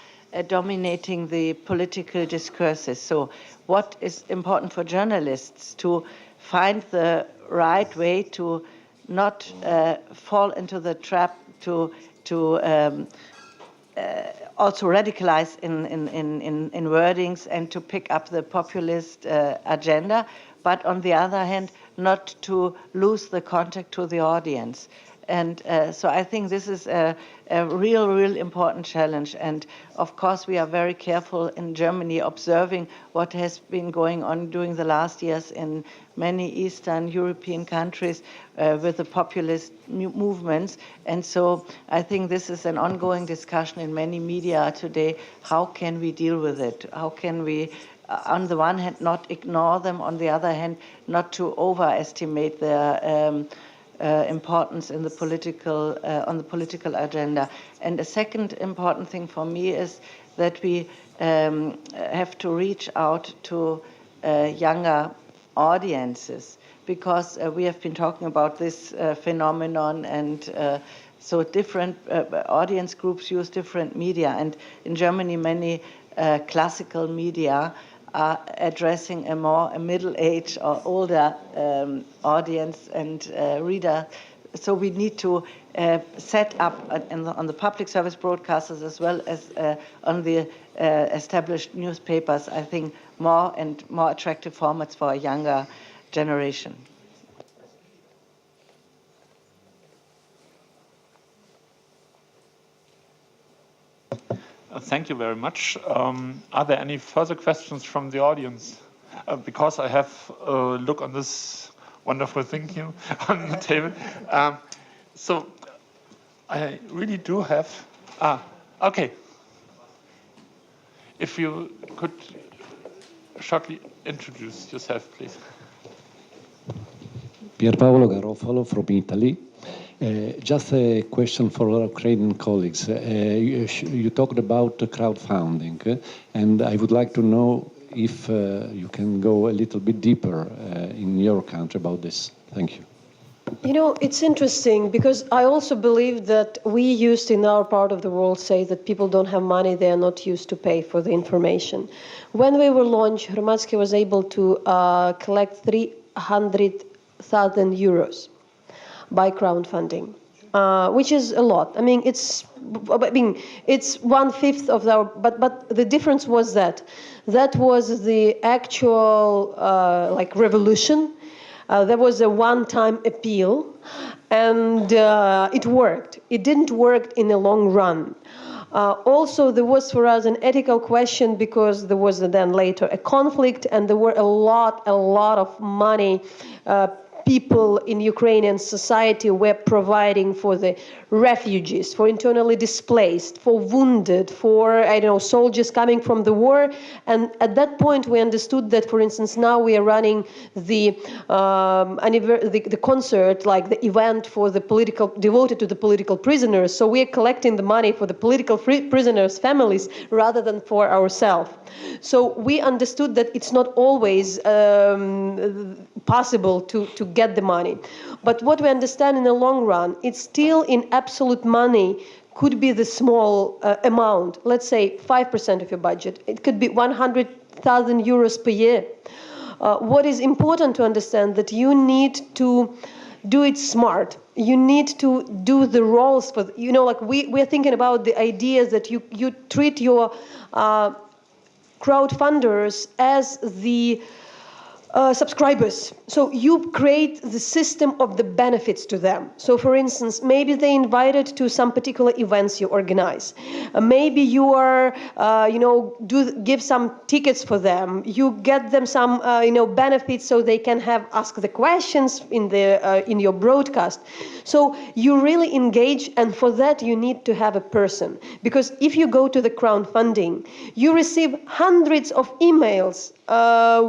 dominating the political discourses. So what is important for journalists to find the right way to not fall into the trap to also radicalize in wordings and to pick up the populist agenda, but on the other hand, not to lose the contact to the audience. And so I think this is a real important challenge. And of course, we are very careful in Germany observing what has been going on during the last years in many Eastern European countries with the populist movements. And so I think this is an ongoing discussion in many media today. How can we deal with it? How can we, on the one hand, not ignore them, on the other hand, not to overestimate their importance in the political on the political agenda. And a second important thing for me is that we have to reach out to younger audiences, because we have been talking about this phenomenon, and so different audience groups use different media. And in Germany, many classical media are addressing a middle-aged or older audience and reader. So we need to set up on the public service broadcasters as well as on the established newspapers, I think, more and more attractive formats for a younger generation. Thank you very much. Are there any further questions from the audience? Because I have a look on this wonderful thing here on the table. So I really do have... okay. If you could shortly introduce yourself, please. Pierpaolo Garofalo from Italy. Just a question for our Ukrainian colleagues. You talked about crowdfunding, and I would like to know if you can go a little bit deeper in your country about this. Thank you. You know, it's interesting because I also believe that we used in our part of the world say that people don't have money, they are not used to pay for the information. When we were launched, Hromadske was able to collect 300,000 euros by crowdfunding, which is a lot. I mean, it's 1/5 of our, but the difference was that was the actual like revolution. There was a one-time appeal, and it worked. It didn't work in the long run. Also, there was for us an ethical question because there was then later a conflict, and there were a lot of money people in Ukrainian society were providing for the refugees, for internally displaced, for wounded, for, I don't know, soldiers coming from the war. And at that point, we understood that, for instance, now we are running the concert, like the event for the devoted to the political prisoners. So we are collecting the money for the political prisoners' families rather than for ourselves. So we understood that it's not always possible to get the money. But what we understand in the long run, it's still in absolute money could be the small amount, let's say 5% of your budget. It could be 100,000 euros per year. What is important to understand that you need to do it smart. You need to do the roles for, you know, like we're thinking about the ideas that you treat your crowdfunders as the subscribers. So you create the system of the benefits to them. So for instance, maybe they invited to some particular events you organize. Maybe you are, give some tickets for them. You get them some, benefits so they can ask the questions in your broadcast. So you really engage, and for that you need to have a person. Because if you go to the crowdfunding, you receive hundreds of emails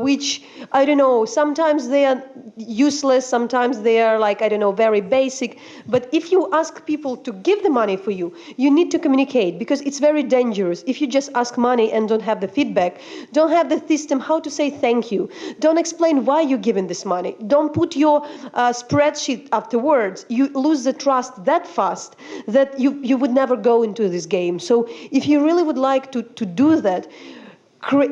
which, I don't know, sometimes they are useless, sometimes they are like, I don't know, very basic. But if you ask people to give the money for you, you need to communicate, because it's very dangerous. If you just ask money and don't have the feedback, don't have the system how to say thank you, don't explain why you're giving this money, don't put your spreadsheet afterwards, you lose the trust that fast that you would never go into this game. So if you really would like to do that,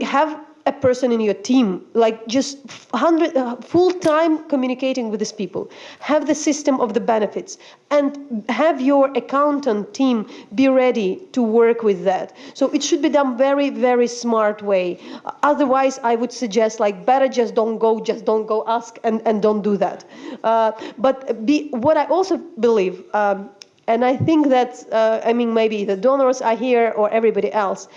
have a person in your team, like just full-time communicating with these people. Have the system of the benefits and have your accountant team be ready to work with that. So it should be done very, very smart way. Otherwise, I would suggest like better just don't go ask and don't do that. What I also believe, and I think that, I mean, maybe the donors are here or everybody else,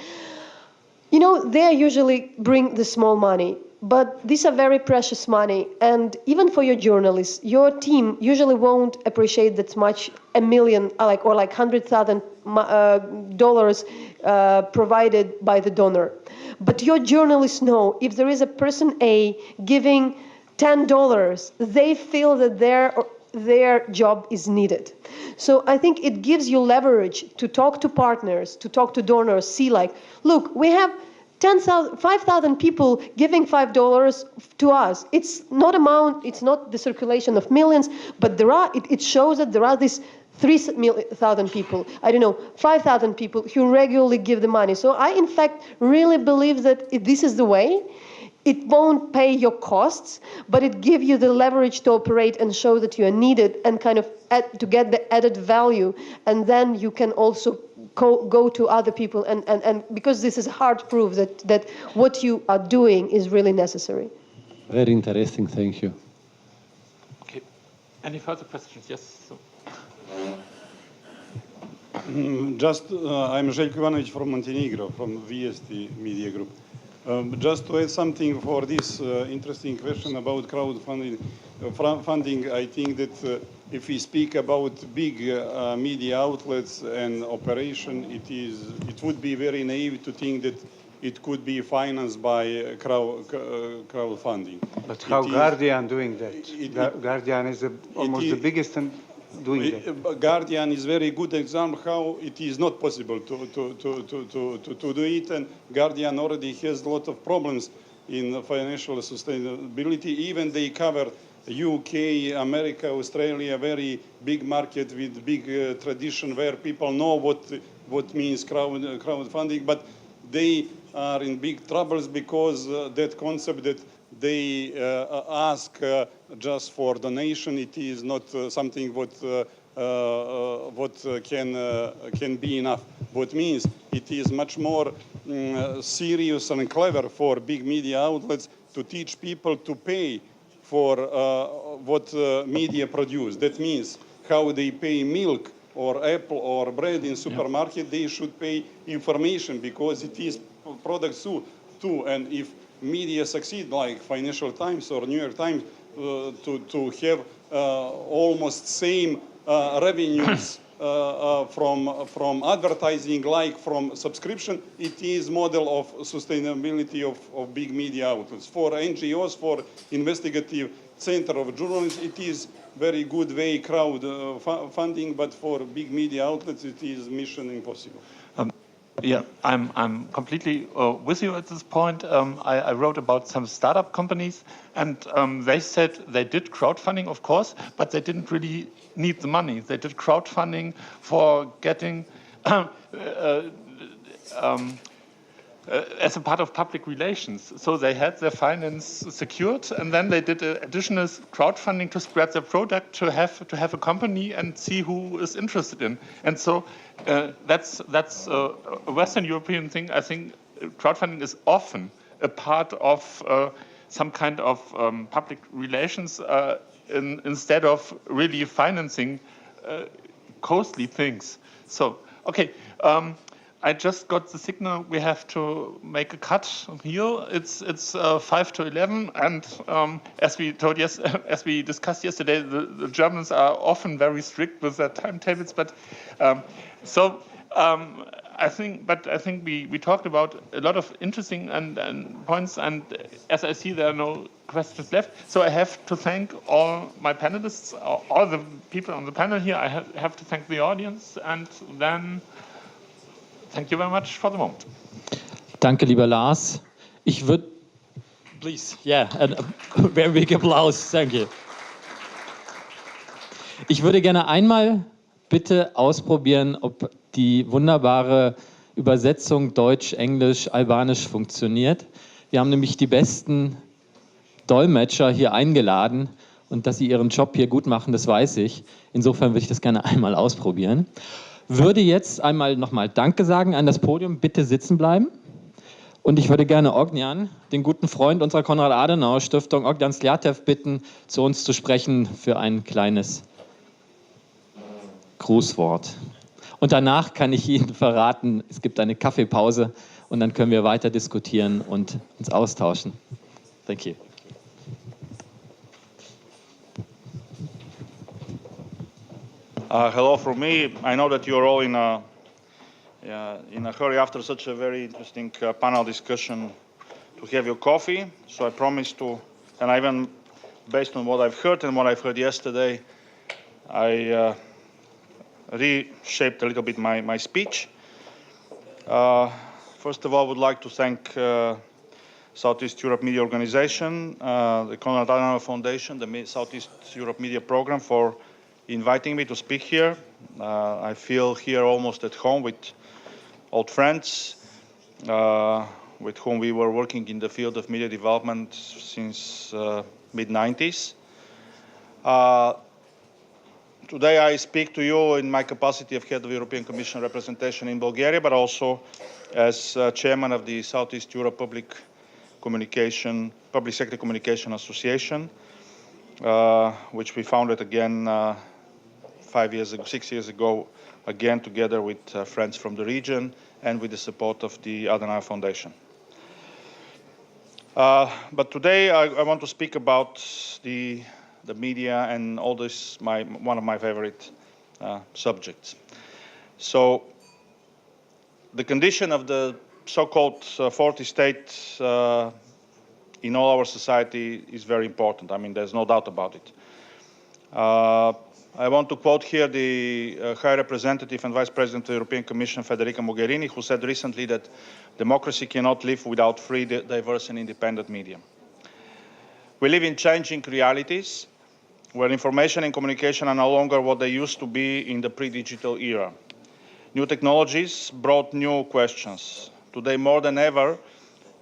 you know, they usually bring the small money, but these are very precious money. And even for your journalists, your team usually won't appreciate that much, $1 million or like $100,000 provided by the donor. But your journalists know if there is a person A giving $10, they feel that their job is needed. So I think it gives you leverage to talk to partners, to talk to donors, see like, look, we have 5,000 people giving $5 to us. It's not amount, it's not the circulation of millions, but it shows that there are these 3,000 people, I don't know, 5,000 people who regularly give the money. So I, in fact, really believe that if this is the way, it won't pay your costs, but it gives you the leverage to operate and show that you are needed and kind of to get the added value. And then you can also go to other people and because this is hard proof that what you are doing is really necessary. Very interesting, thank you. Okay, any further questions? Yes. So. I'm Željko Ivanović from Montenegro, from VST Media Group. Just to add something for this interesting question about crowdfunding, I think that if we speak about big media outlets and operation, it would be very naive to think that it could be financed by crowdfunding. But how Guardian doing that? Guardian is almost the biggest and doing that. Guardian is very good example how it is not possible to do it, and Guardian already has a lot of problems in financial sustainability. Even they cover UK, America, Australia, very big market with big tradition where people know what means crowdfunding, but they are in big troubles because that concept that they ask just for donation, it is not something what can be enough. What means it is much more serious and clever for big media outlets to teach people to pay for what media produce. That means how they pay milk or apple or bread in supermarket, they should pay information because it is products too. And if media succeed like Financial Times or New York Times to have almost same revenues from advertising like from subscription, it is model of sustainability of big media outlets. For NGOs, for investigative center of journalism, it is very good way crowd funding, but for big media outlets, it is mission impossible. Yeah, I'm completely with you at this point. I wrote about some startup companies, and they said they did crowdfunding, of course, but they didn't really need the money. They did crowdfunding for getting as a part of public relations. So they had their finance secured, and then they did additional crowdfunding to spread their product, to have a company and see who is interested in. And so that's a Western European thing. I think crowdfunding is often a part of some kind of public relations instead of really financing costly things. So, okay. I just got the signal we have to make a cut here. It's 5 to 11, and as we discussed yesterday, the Germans are often very strict with their timetables. But I think we talked about a lot of interesting and points, and as I see, there are no questions left. So I have to thank all my panelists, all the people on the panel here. I have to thank the audience, and then. Thank you very much for the moment. Danke, lieber Lars. Ich würde, please, yeah, a very big applause. Thank you. Ich würde gerne einmal bitte ausprobieren, ob die wunderbare Übersetzung Deutsch, Englisch, Albanisch funktioniert. Wir haben nämlich die besten Dolmetscher hier eingeladen und dass sie ihren Job hier gut machen, das weiß ich. Insofern würde ich das gerne einmal ausprobieren. Würde jetzt einmal nochmal Danke sagen an das Podium, bitte sitzen bleiben. Und ich würde gerne Ognian, den guten Freund unserer Konrad-Adenauer-Stiftung, Ognian Sljatev, bitten, zu uns zu sprechen für ein kleines Grußwort. Und danach kann ich Ihnen verraten, es gibt eine Kaffeepause und dann können wir weiter diskutieren und uns austauschen. Thank you. Hello from me. I know that you're all in a hurry after such a very interesting panel discussion to have your coffee. So I promise to, and even based on what I've heard and what I've heard yesterday, I reshaped a little bit my speech. First of all, I would like to thank Southeast Europe Media Organization, the Konrad Adenauer Foundation, the Southeast Europe Media Program for inviting me to speak here. I feel here almost at home with old friends with whom we were working in the field of media development since mid-90s. Today I speak to you in my capacity of head of European Commission representation in Bulgaria, but also as chairman of the Southeast Europe Public Sector Communication Association, which we founded again 6 years ago, again together with friends from the region and with the support of the Adenauer Foundation. But today I want to speak about the media and all this, one of my favorite subjects. So the condition of the so-called 40 states in all our society is very important. I mean, there's no doubt about it. I want to quote here the High Representative and Vice President of the European Commission, Federica Mogherini, who said recently that democracy cannot live without free, diverse and independent media. We live in changing realities where information and communication are no longer what they used to be in the pre-digital era. New technologies brought new questions. Today, more than ever,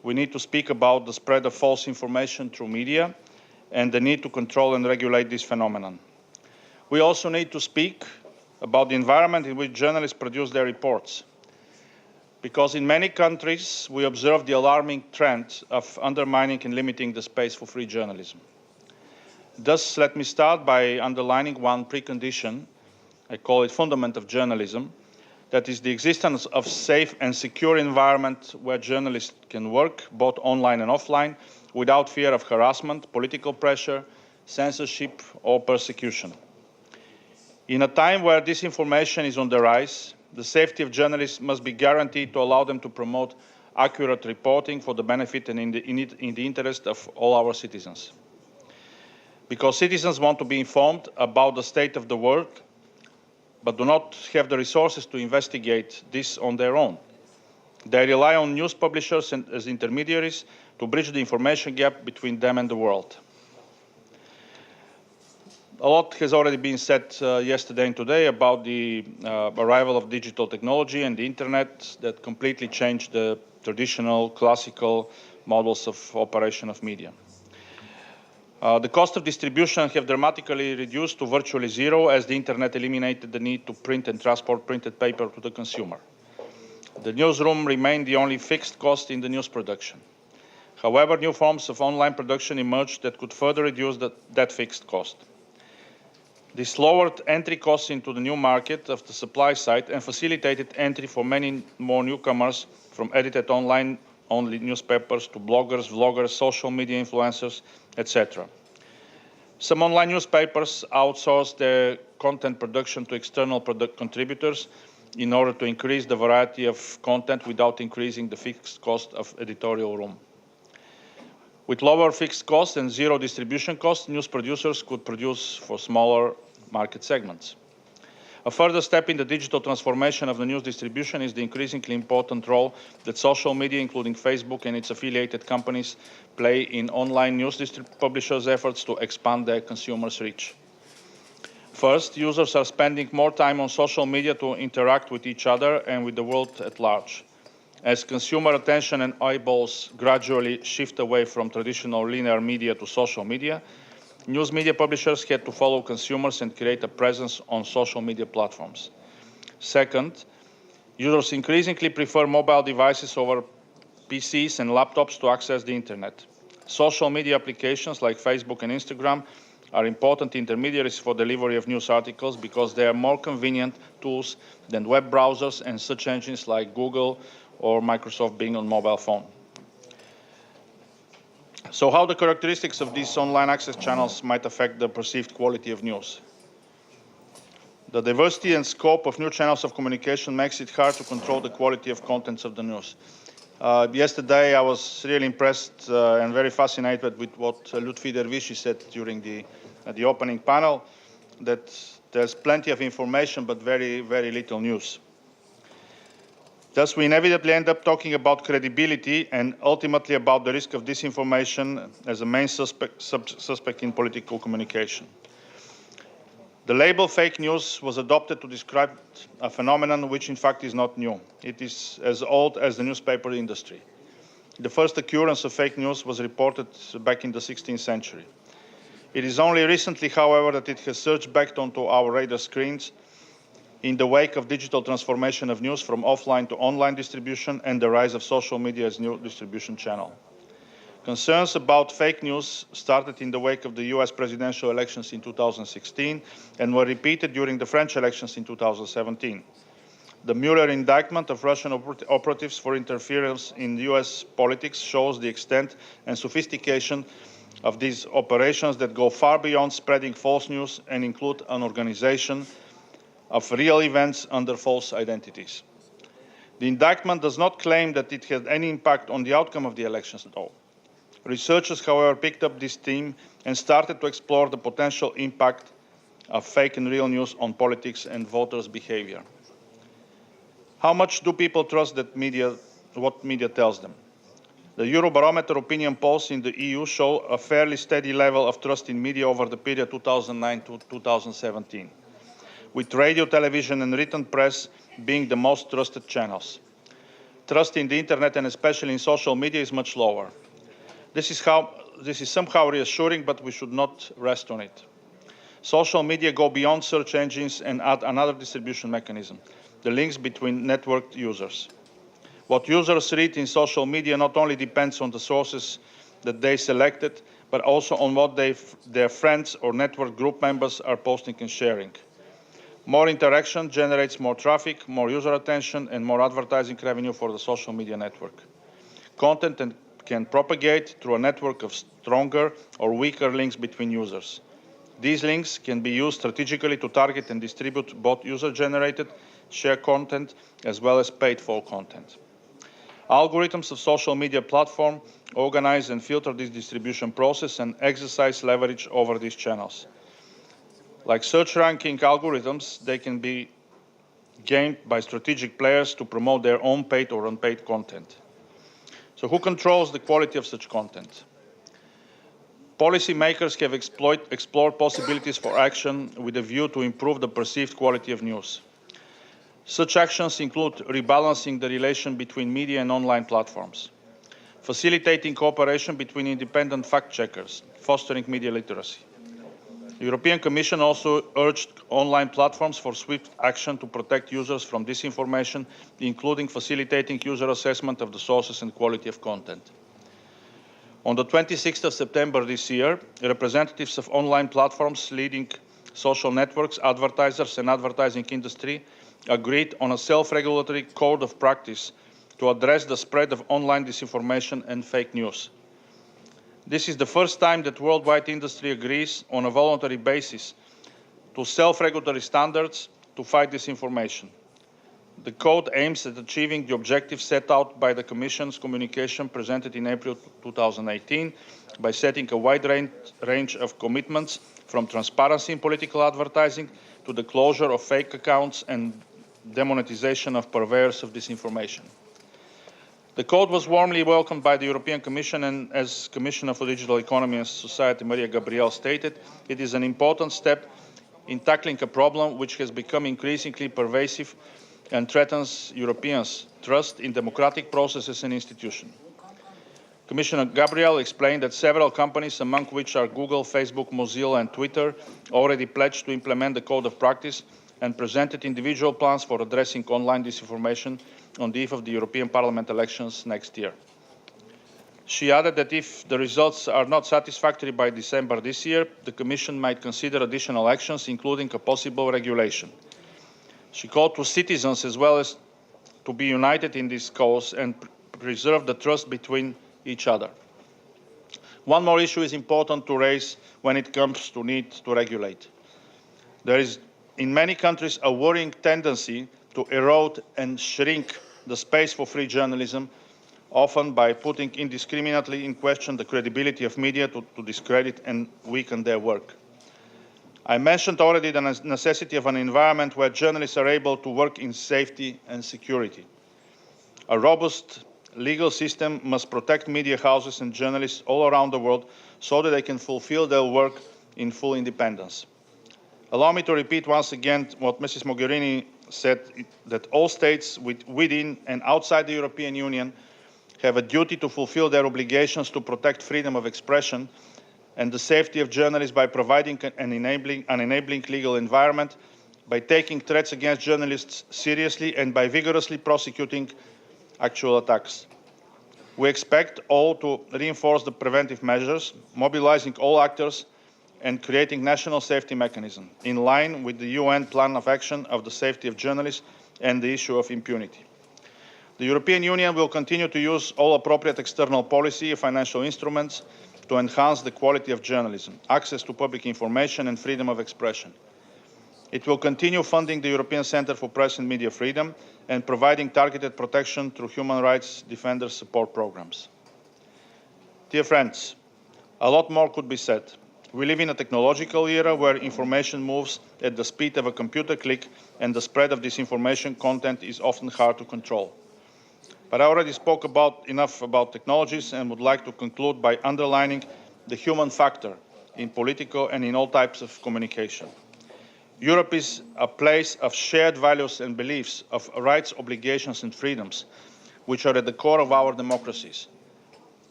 we need to speak about the spread of false information through media and the need to control and regulate this phenomenon. We also need to speak about the environment in which journalists produce their reports, because in many countries we observe the alarming trend of undermining and limiting the space for free journalism. Thus, let me start by underlining one precondition, I call it fundament of journalism, that is the existence of safe and secure environment where journalists can work, both online and offline, without fear of harassment, political pressure, censorship, or persecution. In a time where disinformation is on the rise, the safety of journalists must be guaranteed to allow them to promote accurate reporting for the benefit and in the interest of all our citizens. Because citizens want to be informed about the state of the world, but do not have the resources to investigate this on their own. They rely on news publishers as intermediaries to bridge the information gap between them and the world. A lot has already been said yesterday and today about the arrival of digital technology and the internet that completely changed the traditional classical models of operation of media. The cost of distribution have dramatically reduced to virtually zero as the internet eliminated the need to print and transport printed paper to the consumer. The newsroom remained the only fixed cost in the news production. However, new forms of online production emerged that could further reduce that fixed cost. This lowered entry costs into the new market of the supply side and facilitated entry for many more newcomers, from edited online-only newspapers to bloggers, vloggers, social media influencers, etc. Some online newspapers outsourced their content production to external contributors in order to increase the variety of content without increasing the fixed cost of editorial room. With lower fixed costs and zero distribution costs, news producers could produce for smaller market segments. A further step in the digital transformation of the news distribution is the increasingly important role that social media, including Facebook and its affiliated companies, play in online news publishers' efforts to expand their consumers' reach. First, users are spending more time on social media to interact with each other and with the world at large. As consumer attention and eyeballs gradually shift away from traditional linear media to social media, news media publishers had to follow consumers and create a presence on social media platforms. Second, users increasingly prefer mobile devices over PCs and laptops to access the internet. Social media applications like Facebook and Instagram are important intermediaries for delivery of news articles because they are more convenient tools than web browsers and search engines like Google or Microsoft Bing on mobile phone. So how the characteristics of these online access channels might affect the perceived quality of news? The diversity and scope of new channels of communication makes it hard to control the quality of contents of the news. Yesterday, I was really impressed and very fascinated with what Lutfi Dervishi said during the opening panel, that there's plenty of information but very, very little news. Thus, we inevitably end up talking about credibility and ultimately about the risk of disinformation as a main suspect in political communication. The label fake news was adopted to describe a phenomenon which in fact is not new. It is as old as the newspaper industry. The first occurrence of fake news was reported back in the 16th century. It is only recently, however, that it has surged back onto our radar screens in the wake of digital transformation of news from offline to online distribution and the rise of social media as new distribution channel. Concerns about fake news started in the wake of the US presidential elections in 2016 and were repeated during the French elections in 2017. The Mueller indictment of Russian operatives for interference in US politics shows the extent and sophistication of these operations that go far beyond spreading false news and include an organization of real events under false identities. The indictment does not claim that it had any impact on the outcome of the elections at all. Researchers, however, picked up this theme and started to explore the potential impact of fake and real news on politics and voters' behavior. How much do people trust that what media tells them? The Eurobarometer opinion polls in the EU show a fairly steady level of trust in media over the period 2009 to 2017, with radio, television, and written press being the most trusted channels. Trust in the internet and especially in social media is much lower. This is somehow reassuring, but we should not rest on it. Social media go beyond search engines and add another distribution mechanism, the links between networked users. What users read in social media not only depends on the sources that they selected, but also on what their friends or network group members are posting and sharing. More interaction generates more traffic, more user attention, and more advertising revenue for the social media network. Content can propagate through a network of stronger or weaker links between users. These links can be used strategically to target and distribute both user-generated, shared content, as well as paid-for content. Algorithms of social media platforms organize and filter this distribution process and exercise leverage over these channels. Like search ranking algorithms, they can be gained by strategic players to promote their own paid or unpaid content. So who controls the quality of such content? Policymakers have explored possibilities for action with a view to improve the perceived quality of news. Such actions include rebalancing the relation between media and online platforms, facilitating cooperation between independent fact-checkers, fostering media literacy. The European Commission also urged online platforms for swift action to protect users from disinformation, including facilitating user assessment of the sources and quality of content. On the 26th of September this year, representatives of online platforms, leading social networks, advertisers, and advertising industry agreed on a self-regulatory code of practice to address the spread of online disinformation and fake news. This is the first time that worldwide industry agrees on a voluntary basis to self-regulatory standards to fight disinformation. The code aims at achieving the objectives set out by the Commission's communication presented in April 2018 by setting a wide range of commitments from transparency in political advertising to the closure of fake accounts and demonetization of purveyors of disinformation. The code was warmly welcomed by the European Commission, and as Commissioner for Digital Economy and Society, Maria Gabriel, stated, it is an important step in tackling a problem which has become increasingly pervasive and threatens Europeans' trust in democratic processes and institutions. Commissioner Gabriel explained that several companies, among which are Google, Facebook, Mozilla and Twitter, already pledged to implement the Code of Practice and presented individual plans for addressing online disinformation on the eve of the European Parliament elections next year. She added that if the results are not satisfactory by December this year, the Commission might consider additional actions, including a possible regulation. She called to citizens as well as to be united in this cause and preserve the trust between each other. One more issue is important to raise when it comes to need to regulate. There is in many countries a worrying tendency to erode and shrink the space for free journalism, often by putting indiscriminately in question the credibility of media to discredit and weaken their work. I mentioned already the necessity of an environment where journalists are able to work in safety and security. A robust legal system must protect media houses and journalists all around the world so that they can fulfill their work in full independence. Allow me to repeat once again what Mrs. Mogherini said, that all states within and outside the European Union have a duty to fulfill their obligations to protect freedom of expression and the safety of journalists by providing an enabling legal environment, by taking threats against journalists seriously and by vigorously prosecuting actual attacks. We expect all to reinforce the preventive measures, mobilizing all actors and creating national safety mechanisms in line with the UN Plan of Action of the Safety of Journalists and the issue of impunity. The European Union will continue to use all appropriate external policy and financial instruments to enhance the quality of journalism, access to public information and freedom of expression. It will continue funding the European Centre for Press and Media Freedom and providing targeted protection through human rights defenders support programs. Dear friends, a lot more could be said. We live in a technological era where information moves at the speed of a computer click and the spread of disinformation content is often hard to control. But I already spoke enough about technologies and would like to conclude by underlining the human factor in political and in all types of communication. Europe is a place of shared values and beliefs, of rights, obligations and freedoms, which are at the core of our democracies.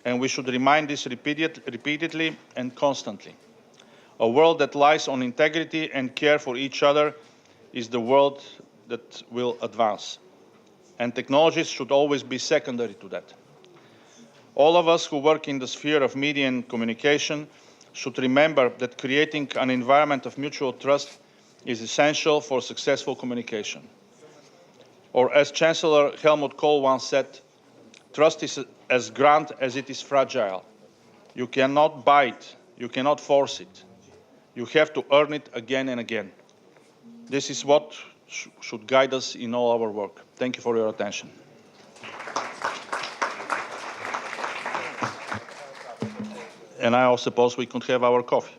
And we should remind this repeatedly and constantly. A world that lies on integrity and care for each other is the world that will advance. And technologies should always be secondary to that. All of us who work in the sphere of media and communication should remember that creating an environment of mutual trust is essential for successful communication. Or as Chancellor Helmut Kohl once said, trust is as grand as it is fragile. You cannot buy it, you cannot force it. You have to earn it again and again. This is what should guide us in all our work. Thank you for your attention. And I suppose we could have our coffee.